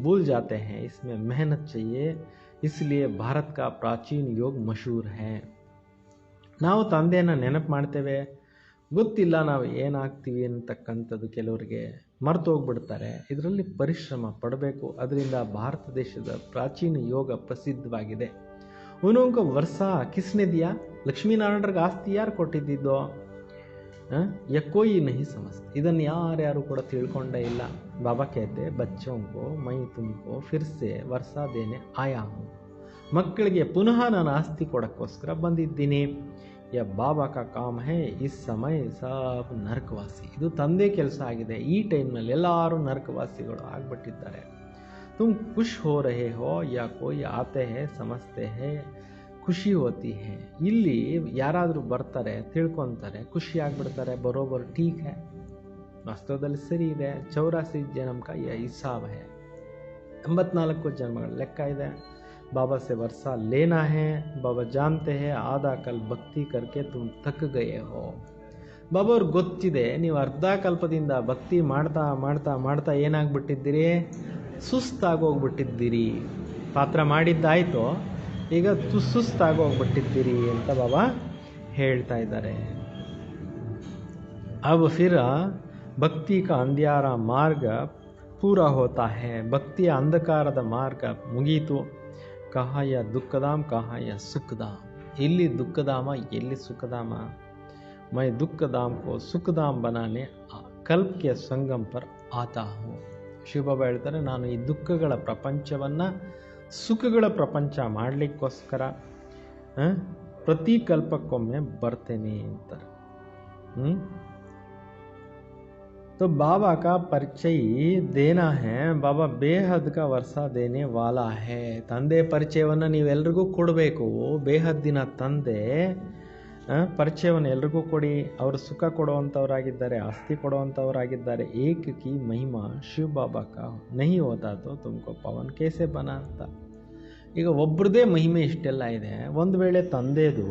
[SPEAKER 1] भूल जाते हैं. इसमें मेहनत चाहिए, इसलिए भारत का प्राचीन योग मशहूर है. ನಾವು ತಂದೆಯನ್ನು ನೆನಪು ಮಾಡ್ತೇವೆ, ಗೊತ್ತಿಲ್ಲ ನಾವು ಏನಾಗ್ತೀವಿ ಅಂತಕ್ಕಂಥದ್ದು ಕೆಲವರಿಗೆ ಮರೆತು ಹೋಗ್ಬಿಡ್ತಾರೆ. ಇದರಲ್ಲಿ ಪರಿಶ್ರಮ ಪಡಬೇಕು. ಅದರಿಂದ ಭಾರತ ದೇಶದ ಪ್ರಾಚೀನ ಯೋಗ ಪ್ರಸಿದ್ಧವಾಗಿದೆ. ಉನೋಂಕ ವರ್ಷ ಕಿಸ್ನೆ ದಿಯಾ. ಲಕ್ಷ್ಮೀನಾರಾಯಣರಿಗೆ ಆಸ್ತಿ ಯಾರು ಕೊಟ್ಟಿದ್ದಿದ್ದೋ, ಯಕೋಯಿ ನಹಿ ಸಮಸ್ತೆ. ಇದನ್ನು ಯಾರ್ಯಾರು ಕೂಡ ತಿಳ್ಕೊಂಡೇ ಇಲ್ಲ. ಬಾಬಾ ಕೇತೆ ಬಚ್ಚೋಂಕೋ ಮೈ ತುಮಕೋ ಫಿರ್ಸೆ ವರ್ಷ ದೇನೆ ಆಯಾ ಹೂँ. ಮಕ್ಕಳಿಗೆ ಪುನಃ ನಾನು ಆಸ್ತಿ ಕೊಡೋಕ್ಕೋಸ್ಕರ ಬಂದಿದ್ದೀನಿ. ಯ ಬಾಬಾ ಕಾ ಕಾಮ್ ಹೇ ಇಸ್ ಸಮಯ ಸಬ್ ನರಕವಾಸಿ. ಇದು ತಂದೆ ಕೆಲಸ ಆಗಿದೆ. ಈ ಟೈಮ್ನಲ್ಲಿ ಎಲ್ಲರೂ ನರಕವಾಸಿಗಳು ಆಗಿಬಿಟ್ಟಿದ್ದಾರೆ. ತುಮ್ ಖುಷ್ ಹೋ ರಹೆ ಹೋ ಯಾ ಕೋಯಿ ಆತೆ ಹೇ ಸಮಸ್ತೆ ಹೇ ಖುಷಿ ಹೋತಿ ಹೇ. ಇಲ್ಲಿ ಯಾರಾದರೂ ಬರ್ತಾರೆ, ತಿಳ್ಕೊತಾರೆ, ಖುಷಿ ಆಗಿಬಿಡ್ತಾರೆ, ಬರೋಬರ್ ಠೀಕ್ ಹೇ, ವಾಸ್ತವದಲ್ಲಿ ಸರಿ ಇದೆ. 84 ಜನ್ಮ ಕಾ ಯ ಹಿಸಾಬ್ ಹೇ. 84 ಜನ್ಮಗಳ ಲೆಕ್ಕ ಇದೆ. बाबा से वर्षा लेना है. बाबा जानते हैं आधा कल भक्ति करके तुम थक गए हो. ಬಾಬಾ ಅವ್ರಿಗೆ ಗೊತ್ತಿದೆ, ನೀವು ಅರ್ಧ ಕಲ್ಪದಿಂದ ಭಕ್ತಿ ಮಾಡ್ತಾ ಮಾಡ್ತಾ ಮಾಡ್ತಾ ಏನಾಗ್ಬಿಟ್ಟಿದ್ದೀರಿ, ಸುಸ್ತಾಗೋಗ್ಬಿಟ್ಟಿದ್ದೀರಿ. ಪಾತ್ರ ಮಾಡಿದ್ದಾಯಿತು, ಈಗ ಸುಸ್ತಾಗೋಗ್ಬಿಟ್ಟಿದ್ದೀರಿ ಅಂತ ಬಾಬಾ ಹೇಳ್ತಾ ಇದ್ದಾರೆ. अब फिर ಭಕ್ತಿ का अंधियारा मार्ग पूरा होता है. ಭಕ್ತಿಯ ಅಂಧಕಾರದ ಮಾರ್ಗ ಮುಗೀತು. ಕಹಾಯ ದುಃಖಧಾಮ್ ಕಹಾಯ ಸುಖಧಾಮ್. ಇಲ್ಲಿ ದುಃಖಧಾಮ, ಎಲ್ಲಿ ಸುಖಧಾಮ. ಮೈ ದುಃಖಧಾಮ್ ಕೋ ಸುಖಧಾಮ್ ಬನಾನೆ ಕಲ್ಪ್ ಕೆ ಸಂಗಮ್ ಪರ್ ಆತಾ ಹೂँ. ಶಿವಬಾಬಾ ಹೇಳ್ತಾರೆ, ನಾನು ಈ ದುಃಖಗಳ ಪ್ರಪಂಚವನ್ನು ಸುಖಗಳ ಪ್ರಪಂಚ ಮಾಡಲಿಕ್ಕೋಸ್ಕರ ಪ್ರತಿ ಕಲ್ಪಕ್ಕೊಮ್ಮೆ ಬರ್ತೇನೆ ಅಂತಾರೆ. तो बाबा का परिचय देना है, बाबा बेहद का वर्षा देने वाला है. ತಂದೆ ಪರಿಚಯವನ್ನು ನೀವೆಲ್ರಿಗೂ ಕೊಡಬೇಕು. ಬೇಹದ್ದಿನ ತಂದೆ ಪರಿಚಯವನ್ನು ಎಲ್ರಿಗೂ ಕೊಡಿ. ಅವರು ಸುಖ ಕೊಡುವಂಥವರಾಗಿದ್ದಾರೆ, ಆಸ್ತಿ ಕೊಡುವಂಥವರಾಗಿದ್ದಾರೆ. ಏಕ ಕಿ ಮಹಿಮಾ ಶಿವ ಬಾಬಾ ಕಾ ನಹಿ ಹೋತಾ ತೋ ತುಮಕೋ ಪವನ್ ಕೇಸೆ ಬನಾ ಅಂತ. ಈಗ ಒಬ್ರದೇ ಮಹಿಮೆ ಇಷ್ಟೆಲ್ಲ ಇದೆ. ಒಂದು ವೇಳೆ ತಂದೆದು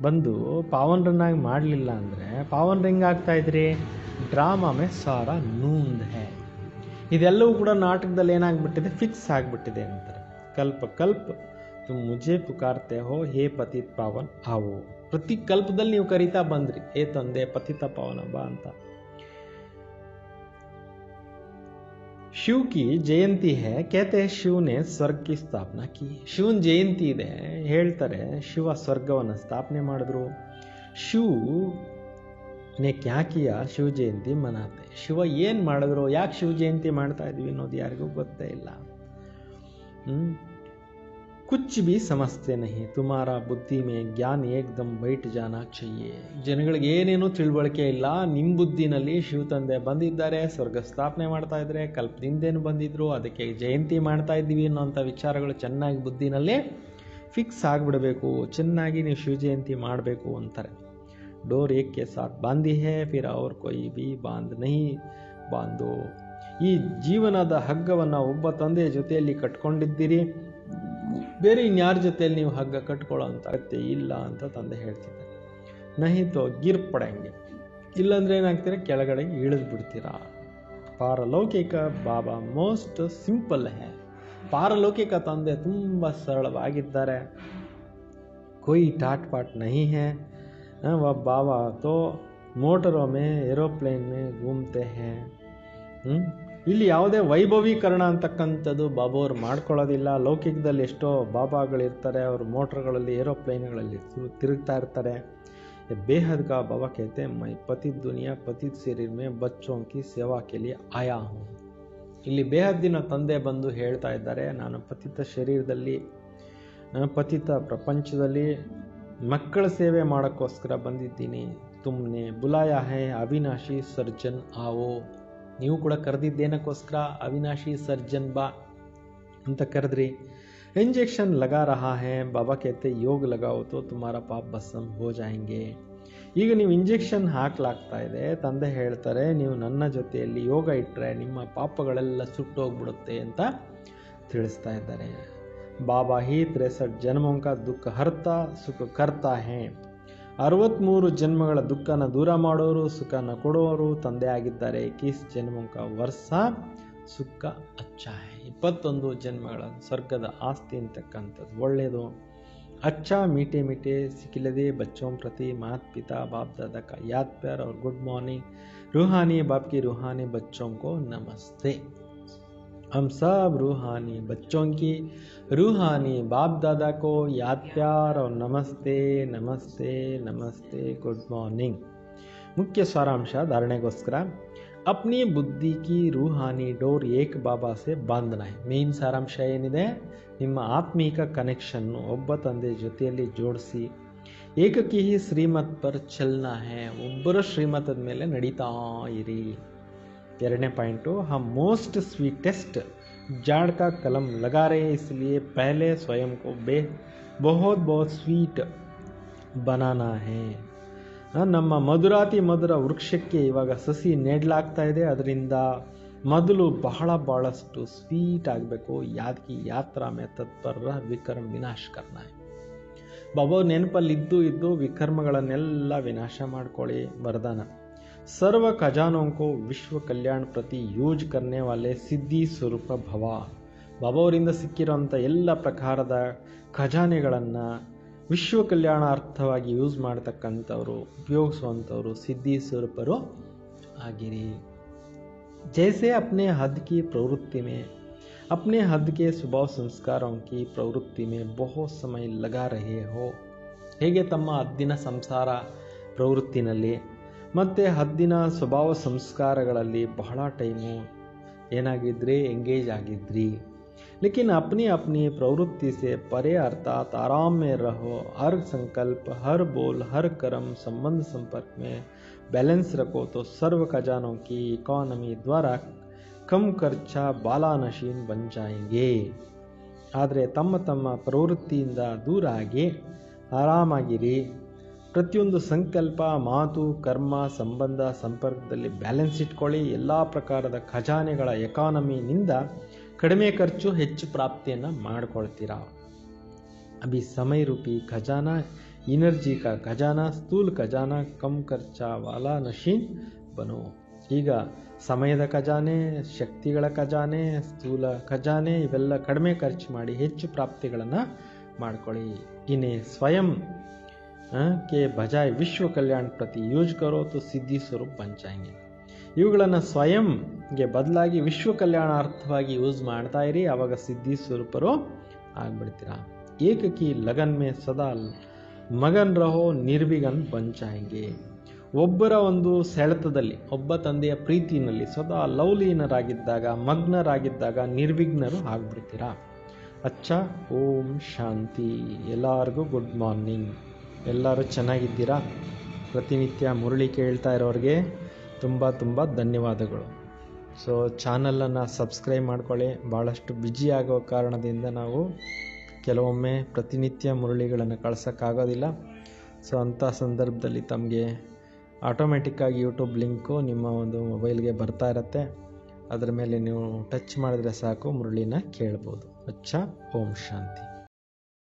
[SPEAKER 1] ಬಂದು ಪಾವನರನ್ನಾಗಿ ಮಾಡಲಿಲ್ಲ ಅಂದರೆ ಪಾವನರು ಹೆಂಗಾಗ್ತಾ ಇದ್ರಿ? ಡ್ರಾಮಾ ಮೇ ಸಾರಾ ನೂಂದ್ ಹೇ. ಇದೆಲ್ಲವೂ ಕೂಡ ನಾಟಕದಲ್ಲಿ ಏನಾಗ್ಬಿಟ್ಟಿದೆ? ಫಿಕ್ಸ್ ಆಗಿಬಿಟ್ಟಿದೆ ಅಂತಾರೆ. ಕಲ್ಪ ಕಲ್ಪ ತುಮ್ ಮುಜೆ ಪುಕಾರ್ತೆ ಹೋ ಹೇ ಪತಿತ್ ಪಾವನ್ ಆವೋ. ಪ್ರತಿ ಕಲ್ಪದಲ್ಲಿ ನೀವು ಕರೀತಾ ಬಂದ್ರಿ, ಹೇ ತಂದೆ ಪತಿತ ಪಾವನ ಬಾ ಅಂತ. शिव की जयंती है, कहते हैं शिव ने स्वर्ग की स्थापना की. ಶಿವನ ಜಯಂತಿ ಇದೆ, ಹೇಳ್ತಾರೆ ಶಿವ ಸ್ವರ್ಗವನ್ನು ಸ್ಥಾಪನೆ ಮಾಡಿದ್ರು. ಶಿವ್ ನೆ ಕ್ಯಾ ಕಿಯಾ ಶಿವ ಜಯಂತಿ ಮನಾತೆ. ಶಿವ ಏನು ಮಾಡಿದ್ರು, ಯಾಕೆ ಶಿವ ಜಯಂತಿ ಮಾಡ್ತಾ ಇದ್ವಿ ಅನ್ನೋದು ಯಾರಿಗೂ ಗೊತ್ತೇ ಇಲ್ಲ. कुछ भी समझते नहीं, तुम्हारा बुद्धि में ज्ञान एकदम बैठ जाना चाहिए. ಜನಗಳಿಗೆ ಏನೇನೂ ತಿಳುವಳಿಕೆ ಇಲ್ಲ. ನಿಮ್ಮ ಬುದ್ಧಿನಲ್ಲಿ ಶಿವ ತಂದೆ ಬಂದಿದ್ದಾರೆ, ಸ್ವರ್ಗ ಸ್ಥಾಪನೆ ಮಾಡ್ತಾ ಇದ್ದಾರೆ, ಕಲ್ಪದಿಂದೇನು ಬಂದಿದ್ರು, ಅದಕ್ಕೆ ಜಯಂತಿ ಮಾಡ್ತಾ ಇದ್ದೀವಿ ಅನ್ನೋಂಥ ವಿಚಾರಗಳು ಚೆನ್ನಾಗಿ ಬುದ್ಧಿನಲ್ಲಿ ಫಿಕ್ಸ್ ಆಗಿಬಿಡಬೇಕು. ಚೆನ್ನಾಗಿ ನೀವು ಶಿವ ಜಯಂತಿ ಮಾಡಬೇಕು ಅಂತಾರೆ. ಡೋರ್ ಏಕ್ ಕೆ ಸಾಥ್ ಬಾಂಧಿ ಹೇ ಫಿರ್ ಅವ್ರ ಕೊಯ್ ಬಿ ಬಾಂಧ್ ನಹಿ ಬಾಂಧೋ. ಈ ಜೀವನದ ಹಗ್ಗವನ್ನು ಒಬ್ಬ ತಂದೆಯ ಜೊತೆಯಲ್ಲಿ ಕಟ್ಕೊಂಡಿದ್ದೀರಿ, ಬೇರೆ ಇನ್ಯಾರ ಜೊತೆಯಲ್ಲಿ ನೀವು ಹಗ್ಗ ಕಟ್ಕೊಳ್ಳೋ ಅಂತ ಅಗತ್ಯ ಇಲ್ಲ ಅಂತ ತಂದೆ ಹೇಳ್ತಿದ್ದಾರೆ. ನಹಿ ತೋ ಗಿರ್ ಪಡಂಗೆ, ಇಲ್ಲಾಂದ್ರೆ ಏನಾಗ್ತೀರ? ಕೆಳಗಡೆ ಇಳಿದು ಬಿಡ್ತೀರಾ. ಪಾರಲೌಕಿಕ ಬಾಬಾ ಮೋಸ್ಟ್ ಸಿಂಪಲ್ ಹೇ. ಪಾರಲೌಕಿಕ ತಂದೆ ತುಂಬ ಸರಳವಾಗಿದ್ದಾರೆ. कोई ಟಾಟ್ ಪಾಟ್ नहीं है. वह बाबा तो मोटरों में ಏರೋಪ್ಲೇನ್ में घूमते हैं. ಇಲ್ಲಿ ಯಾವುದೇ ವೈಭವೀಕರಣ ಅಂತಕ್ಕಂಥದ್ದು ಬಾಬಾವ್ರು ಮಾಡ್ಕೊಳ್ಳೋದಿಲ್ಲ. ಲೌಕಿಕದಲ್ಲಿ ಎಷ್ಟೋ ಬಾಬಾಗಳಿರ್ತಾರೆ, ಅವರು ಮೋಟ್ರ್ಗಳಲ್ಲಿ ಏರೋಪ್ಲೇನ್ಗಳಲ್ಲಿ ತಿರುಗ್ತಾ ಇರ್ತಾರೆ. ಬೇಹದ್ ಕಾ ಬಾಬಾ कहते हैं मैं पतित दुनिया पतित शरीर में बच्चों की सेवा के लिए आया हूँ. ಇಲ್ಲಿ ಬೇಹದ್ದಿನ ತಂದೆ ಬಂದು ಹೇಳ್ತಾ ಇದ್ದಾರೆ, ನಾನು ಪತಿತ ಶರೀರದಲ್ಲಿ ಪತಿತ ಪ್ರಪಂಚದಲ್ಲಿ ಮಕ್ಕಳ ಸೇವೆ ಮಾಡೋಕ್ಕೋಸ್ಕರ ಬಂದಿದ್ದೀನಿ. ತುಮ್ನೆ ಬುಲಾಯಾ ಹೈ ಅವಿನಾಶಿ ಸರ್ಜನ್ ಆವೋ. ನೀವು ಕೂಡ ಕರೆದಿದ್ದೇನಕ್ಕೋಸ್ಕರ? ಅವಿನಾಶಿ ಸರ್ಜನ್ ಬಾ ಅಂತ ಕರೆದ್ರಿ. ಇಂಜೆಕ್ಷನ್ ಲಗಾ ರಹಾ ಹೈ, ಬಾಬಾ कहते ಯೋಗ ಲಗಾವೋ ತೋ ತುಮಾರ ಪಾಪ ಭಸ್ಮ್ ಹೋ ಜಾಯೆಂಗೆ. ಈಗ ನೀವು ಇಂಜೆಕ್ಷನ್ ಹಾಕ್ಲಾಗ್ತಾ ಇದೆ. ತಂದೆ ಹೇಳ್ತಾರೆ, ನೀವು ನನ್ನ ಜೊತೆಯಲ್ಲಿ ಯೋಗ ಇಟ್ಟರೆ ನಿಮ್ಮ ಪಾಪಗಳೆಲ್ಲ ಸುಟ್ಟೋಗ್ಬಿಡುತ್ತೆ ಅಂತ ತಿಳಿಸ್ತಾ ಇದ್ದಾರೆ. ಬಾಬಾ ಹಿ 63 ಜನ್ಮೋं का दुख हरता सुख करता है. 63 ಜನ್ಮಗಳ ದುಃಖನ ದೂರ ಮಾಡೋರು, ಸುಖನ ಕೊಡೋರು ತಂದೆ ಆಗಿದ್ದಾರೆ. 21 ಜನ್ಮೋं का ವರ್ಷ ಸುಖ ಅಚ್ಚಾ ಹೈ. 21 ಜನ್ಮಗಳ ಸ್ವರ್ಗದ ಆಸ್ತಿ ಅಂತಕ್ಕಂಥದ್ದು ಒಳ್ಳೆಯದು. अच्छा मीठे मीठे सिखिलदे बच्चों प्रति माता पिता बाप दादा का याद प्यार और गुड मॉर्निंग. रूहानी बाप की रूहानी बच्चों को नमस्ते. हम सब रूहानी बच्चों की रूहानी बाप दादा को याद प्यार और नमस्ते नमस्ते नमस्ते गुड मॉर्निंग. मुख्य सारांश धारणेಗೋಸ್ಕರ अपनी बुद्धि की रूहानी डोर एक बाबा से बांधना है. ಮೇನ್ ಸಾರಾಂಶ ಏನಿದೆ? ನಿಮ್ಮ ಆತ್ಮೀಕ ಕನೆಕ್ಷನ್ನು ಒಬ್ಬ ತಂದೆ ಜೊತೆಯಲ್ಲಿ ಜೋಡಿಸಿ ಏಕಕಿ ಶ್ರೀಮತ್ ಪರ್ ಚಲ್ನಾ ಹೈ. ಒಬ್ಬರ ಶ್ರೀಮತದ ಮೇಲೆ ನಡೀತಾ ಇರಿ. ಎರಡನೇ ಪಾಯಿಂಟು, हम मोस्ट स्वीटेस्ट जाड़ का कलम लगा रहे हैं, इसलिए पहले स्वयं को बहुत बहुत ಸ್ವೀಟ್ बनाना है. ನಮ್ಮ ಮಧುರಾತಿ ಮಧುರ ವೃಕ್ಷಕ್ಕೆ ಇವಾಗ ಸಸಿ ನೆಡಲಾಗ್ತಾ ಇದೆ. ಅದರಿಂದ ಮೊದಲು ಬಹಳಷ್ಟು ಸ್ವೀಟ್ ಆಗಬೇಕು. ಯಾದಕಿ ಯಾತ್ರಾ ಮೇ ತತ್ಪರ ವಿಕರ್ಮ ವಿನಾಶ ಕರ್ನ ಹೈ. ಬಾಬಾ ನೆನಪಲ್ಲಿ ಇದ್ದು ವಿಕರ್ಮಗಳನ್ನೆಲ್ಲ ವಿನಾಶ ಮಾಡ್ಕೊಳ್ಳಿ. ವರದಾನ, सर्व खजानों को विश्व कल्याण प्रति यूज करने वाले ಸಿದ್ಧಿ ಸ್ವರೂಪ ಭವ. ಬಾಬಾವರಿಂದ ಸಿಕ್ಕಿರೋಂಥ ಎಲ್ಲ ಪ್ರಕಾರದ ಖಜಾನೆಗಳನ್ನು ವಿಶ್ವ ಕಲ್ಯಾಣಾರ್ಥವಾಗಿ ಯೂಸ್ ಮಾಡ್ತಕ್ಕಂಥವ್ರು, ಉಪಯೋಗಿಸುವಂಥವ್ರು ಸಿದ್ಧಿ ಸ್ವರೂಪರು ಆಗಿರಿ. जैसे अपने हद की प्रवृत्ति में अपने हद के स्वभाव संस्कारों की प्रवृत्ति में बहुत समय लगा रहे हो. ಹೇಗೆ ತಮ್ಮ ಹದ್ದಿನ ಸಂಸಾರ ಪ್ರವೃತ್ತಿನಲ್ಲಿ ಮತ್ತು ಹದ್ದಿನ ಸ್ವಭಾವ ಸಂಸ್ಕಾರಗಳಲ್ಲಿ ಬಹಳ ಟೈಮು ಏನಾಗಿದ್ರಿ, ಎಂಗೇಜ್ ಆಗಿದ್ರಿ. लेकिन अपनी अपनी प्रवृत्ति से परे अर्थात आराम में रहो. हर संकल्प, हर बोल, हर कर्म संबंध संपर्क में बैलेंस रखो तो सर्व खजानों की इकोनॉमी द्वारा कम खर्चा बालानशीन बन जाएंगे. ಆದರೆ ತಮ್ಮ ತಮ್ಮ ಪ್ರವೃತ್ತಿಯಿಂದ ದೂರ ಆಗಿ ಆರಾಮಾಗಿರಿ. ಪ್ರತಿಯೊಂದು ಸಂಕಲ್ಪ, ಮಾತು, ಕರ್ಮ, ಸಂಬಂಧ, ಸಂಪರ್ಕದಲ್ಲಿ ಬ್ಯಾಲೆನ್ಸ್ ಇಟ್ಕೊಳ್ಳಿ. ಎಲ್ಲ ಪ್ರಕಾರದ ಖಜಾನೆಗಳ ಎಕಾನಮಿನಿಂದ ಕಡಿಮೆ ಖರ್ಚು ಹೆಚ್ಚು ಪ್ರಾಪ್ತಿಯನ್ನು ಮಾಡ್ಕೊಳ್ತೀರಾ. ಅಭಿ ಸಮಯ ರೂಪಿ ಖಜಾನಾ, ಎನರ್ಜಿ ಕಾ ಖಜಾನಾ, ಸ್ಥೂಲ ಖಜಾನಾ, ಕಮ್ ಖರ್ಚಾ ವಾಲಾ ನಶೀನ್ ಬನೋ. ಈಗ ಸಮಯದ ಖಜಾನೆ, ಶಕ್ತಿಗಳ ಖಜಾನೆ, ಸ್ಥೂಲ ಖಜಾನೆ ಇವೆಲ್ಲ ಕಡಿಮೆ ಖರ್ಚು ಮಾಡಿ ಹೆಚ್ಚು ಪ್ರಾಪ್ತಿಗಳನ್ನು ಮಾಡ್ಕೊಳ್ಳಿ. ಇನ್ನೇ ಸ್ವಯಂ ಕೆ ಬಜಾಯ್ ವಿಶ್ವ ಕಲ್ಯಾಣ ಪ್ರತಿ ಯೂಸ್ ಕರೋ ತೋ ಸಿದ್ಧಿ ಸ್ವರೂಪ್ ಬನ್ ಜಾಯೆಂಗೆ. ಇವುಗಳನ್ನು ಸ್ವಯಂಗೆ ಬದಲಾಗಿ ವಿಶ್ವ ಕಲ್ಯಾಣಾರ್ಥವಾಗಿ ಯೂಸ್ ಮಾಡ್ತಾ ಇರಿ, ಆವಾಗ ಸಿದ್ಧಿ ಸ್ವರೂಪರು ಆಗ್ಬಿಡ್ತೀರಾ. ಏಕಕಿ ಲಗನ್ ಮೇ ಸದಾ ಮಗನ್ ರಹೋ ನಿರ್ವಿಘನ್ ಬನ್ ಜಾಯೆಂಗೆ. ಒಬ್ಬರ ಒಂದು ಸೆಳೆತದಲ್ಲಿ, ಒಬ್ಬ ತಂದೆಯ ಪ್ರೀತಿನಲ್ಲಿ ಸದಾ ಲವಲೀನರಾಗಿದ್ದಾಗ, ಮಗ್ನರಾಗಿದ್ದಾಗ ನಿರ್ವಿಘ್ನರು ಆಗ್ಬಿಡ್ತೀರಾ. ಅಚ್ಚಾ, ಓಂ ಶಾಂತಿ. ಎಲ್ಲರಿಗೂ ಗುಡ್ ಮಾರ್ನಿಂಗ್. ಎಲ್ಲರೂ ಚೆನ್ನಾಗಿದ್ದೀರಾ? ಪ್ರತಿನಿತ್ಯ ಮುರಳಿ ಕೇಳ್ತಾ ಇರೋರಿಗೆ ತುಂಬ ತುಂಬ ಧನ್ಯವಾದಗಳು. ಸೊ ಚಾನಲನ್ನು ಸಬ್ಸ್ಕ್ರೈಬ್ ಮಾಡ್ಕೊಳ್ಳಿ. ಭಾಳಷ್ಟು ಬ್ಯುಸಿ ಆಗೋ ಕಾರಣದಿಂದ ನಾವು ಕೆಲವೊಮ್ಮೆ ಪ್ರತಿನಿತ್ಯ ಮುರಳಿಗಳನ್ನು ಕಳ್ಸೋಕ್ಕಾಗೋದಿಲ್ಲ. ಸೊ ಅಂಥ ಸಂದರ್ಭದಲ್ಲಿ ತಮಗೆ ಆಟೋಮೆಟಿಕ್ಕಾಗಿ ಯೂಟ್ಯೂಬ್ ಲಿಂಕು ನಿಮ್ಮ ಒಂದು ಮೊಬೈಲ್ಗೆ ಬರ್ತಾ ಇರುತ್ತೆ. ಅದರ ಮೇಲೆ ನೀವು ಟಚ್ ಮಾಡಿದ್ರೆ ಸಾಕು, ಮುರಳಿನ ಕೇಳ್ಬೋದು. ಅಚ್ಚಾ, ಓಂ ಶಾಂತಿ.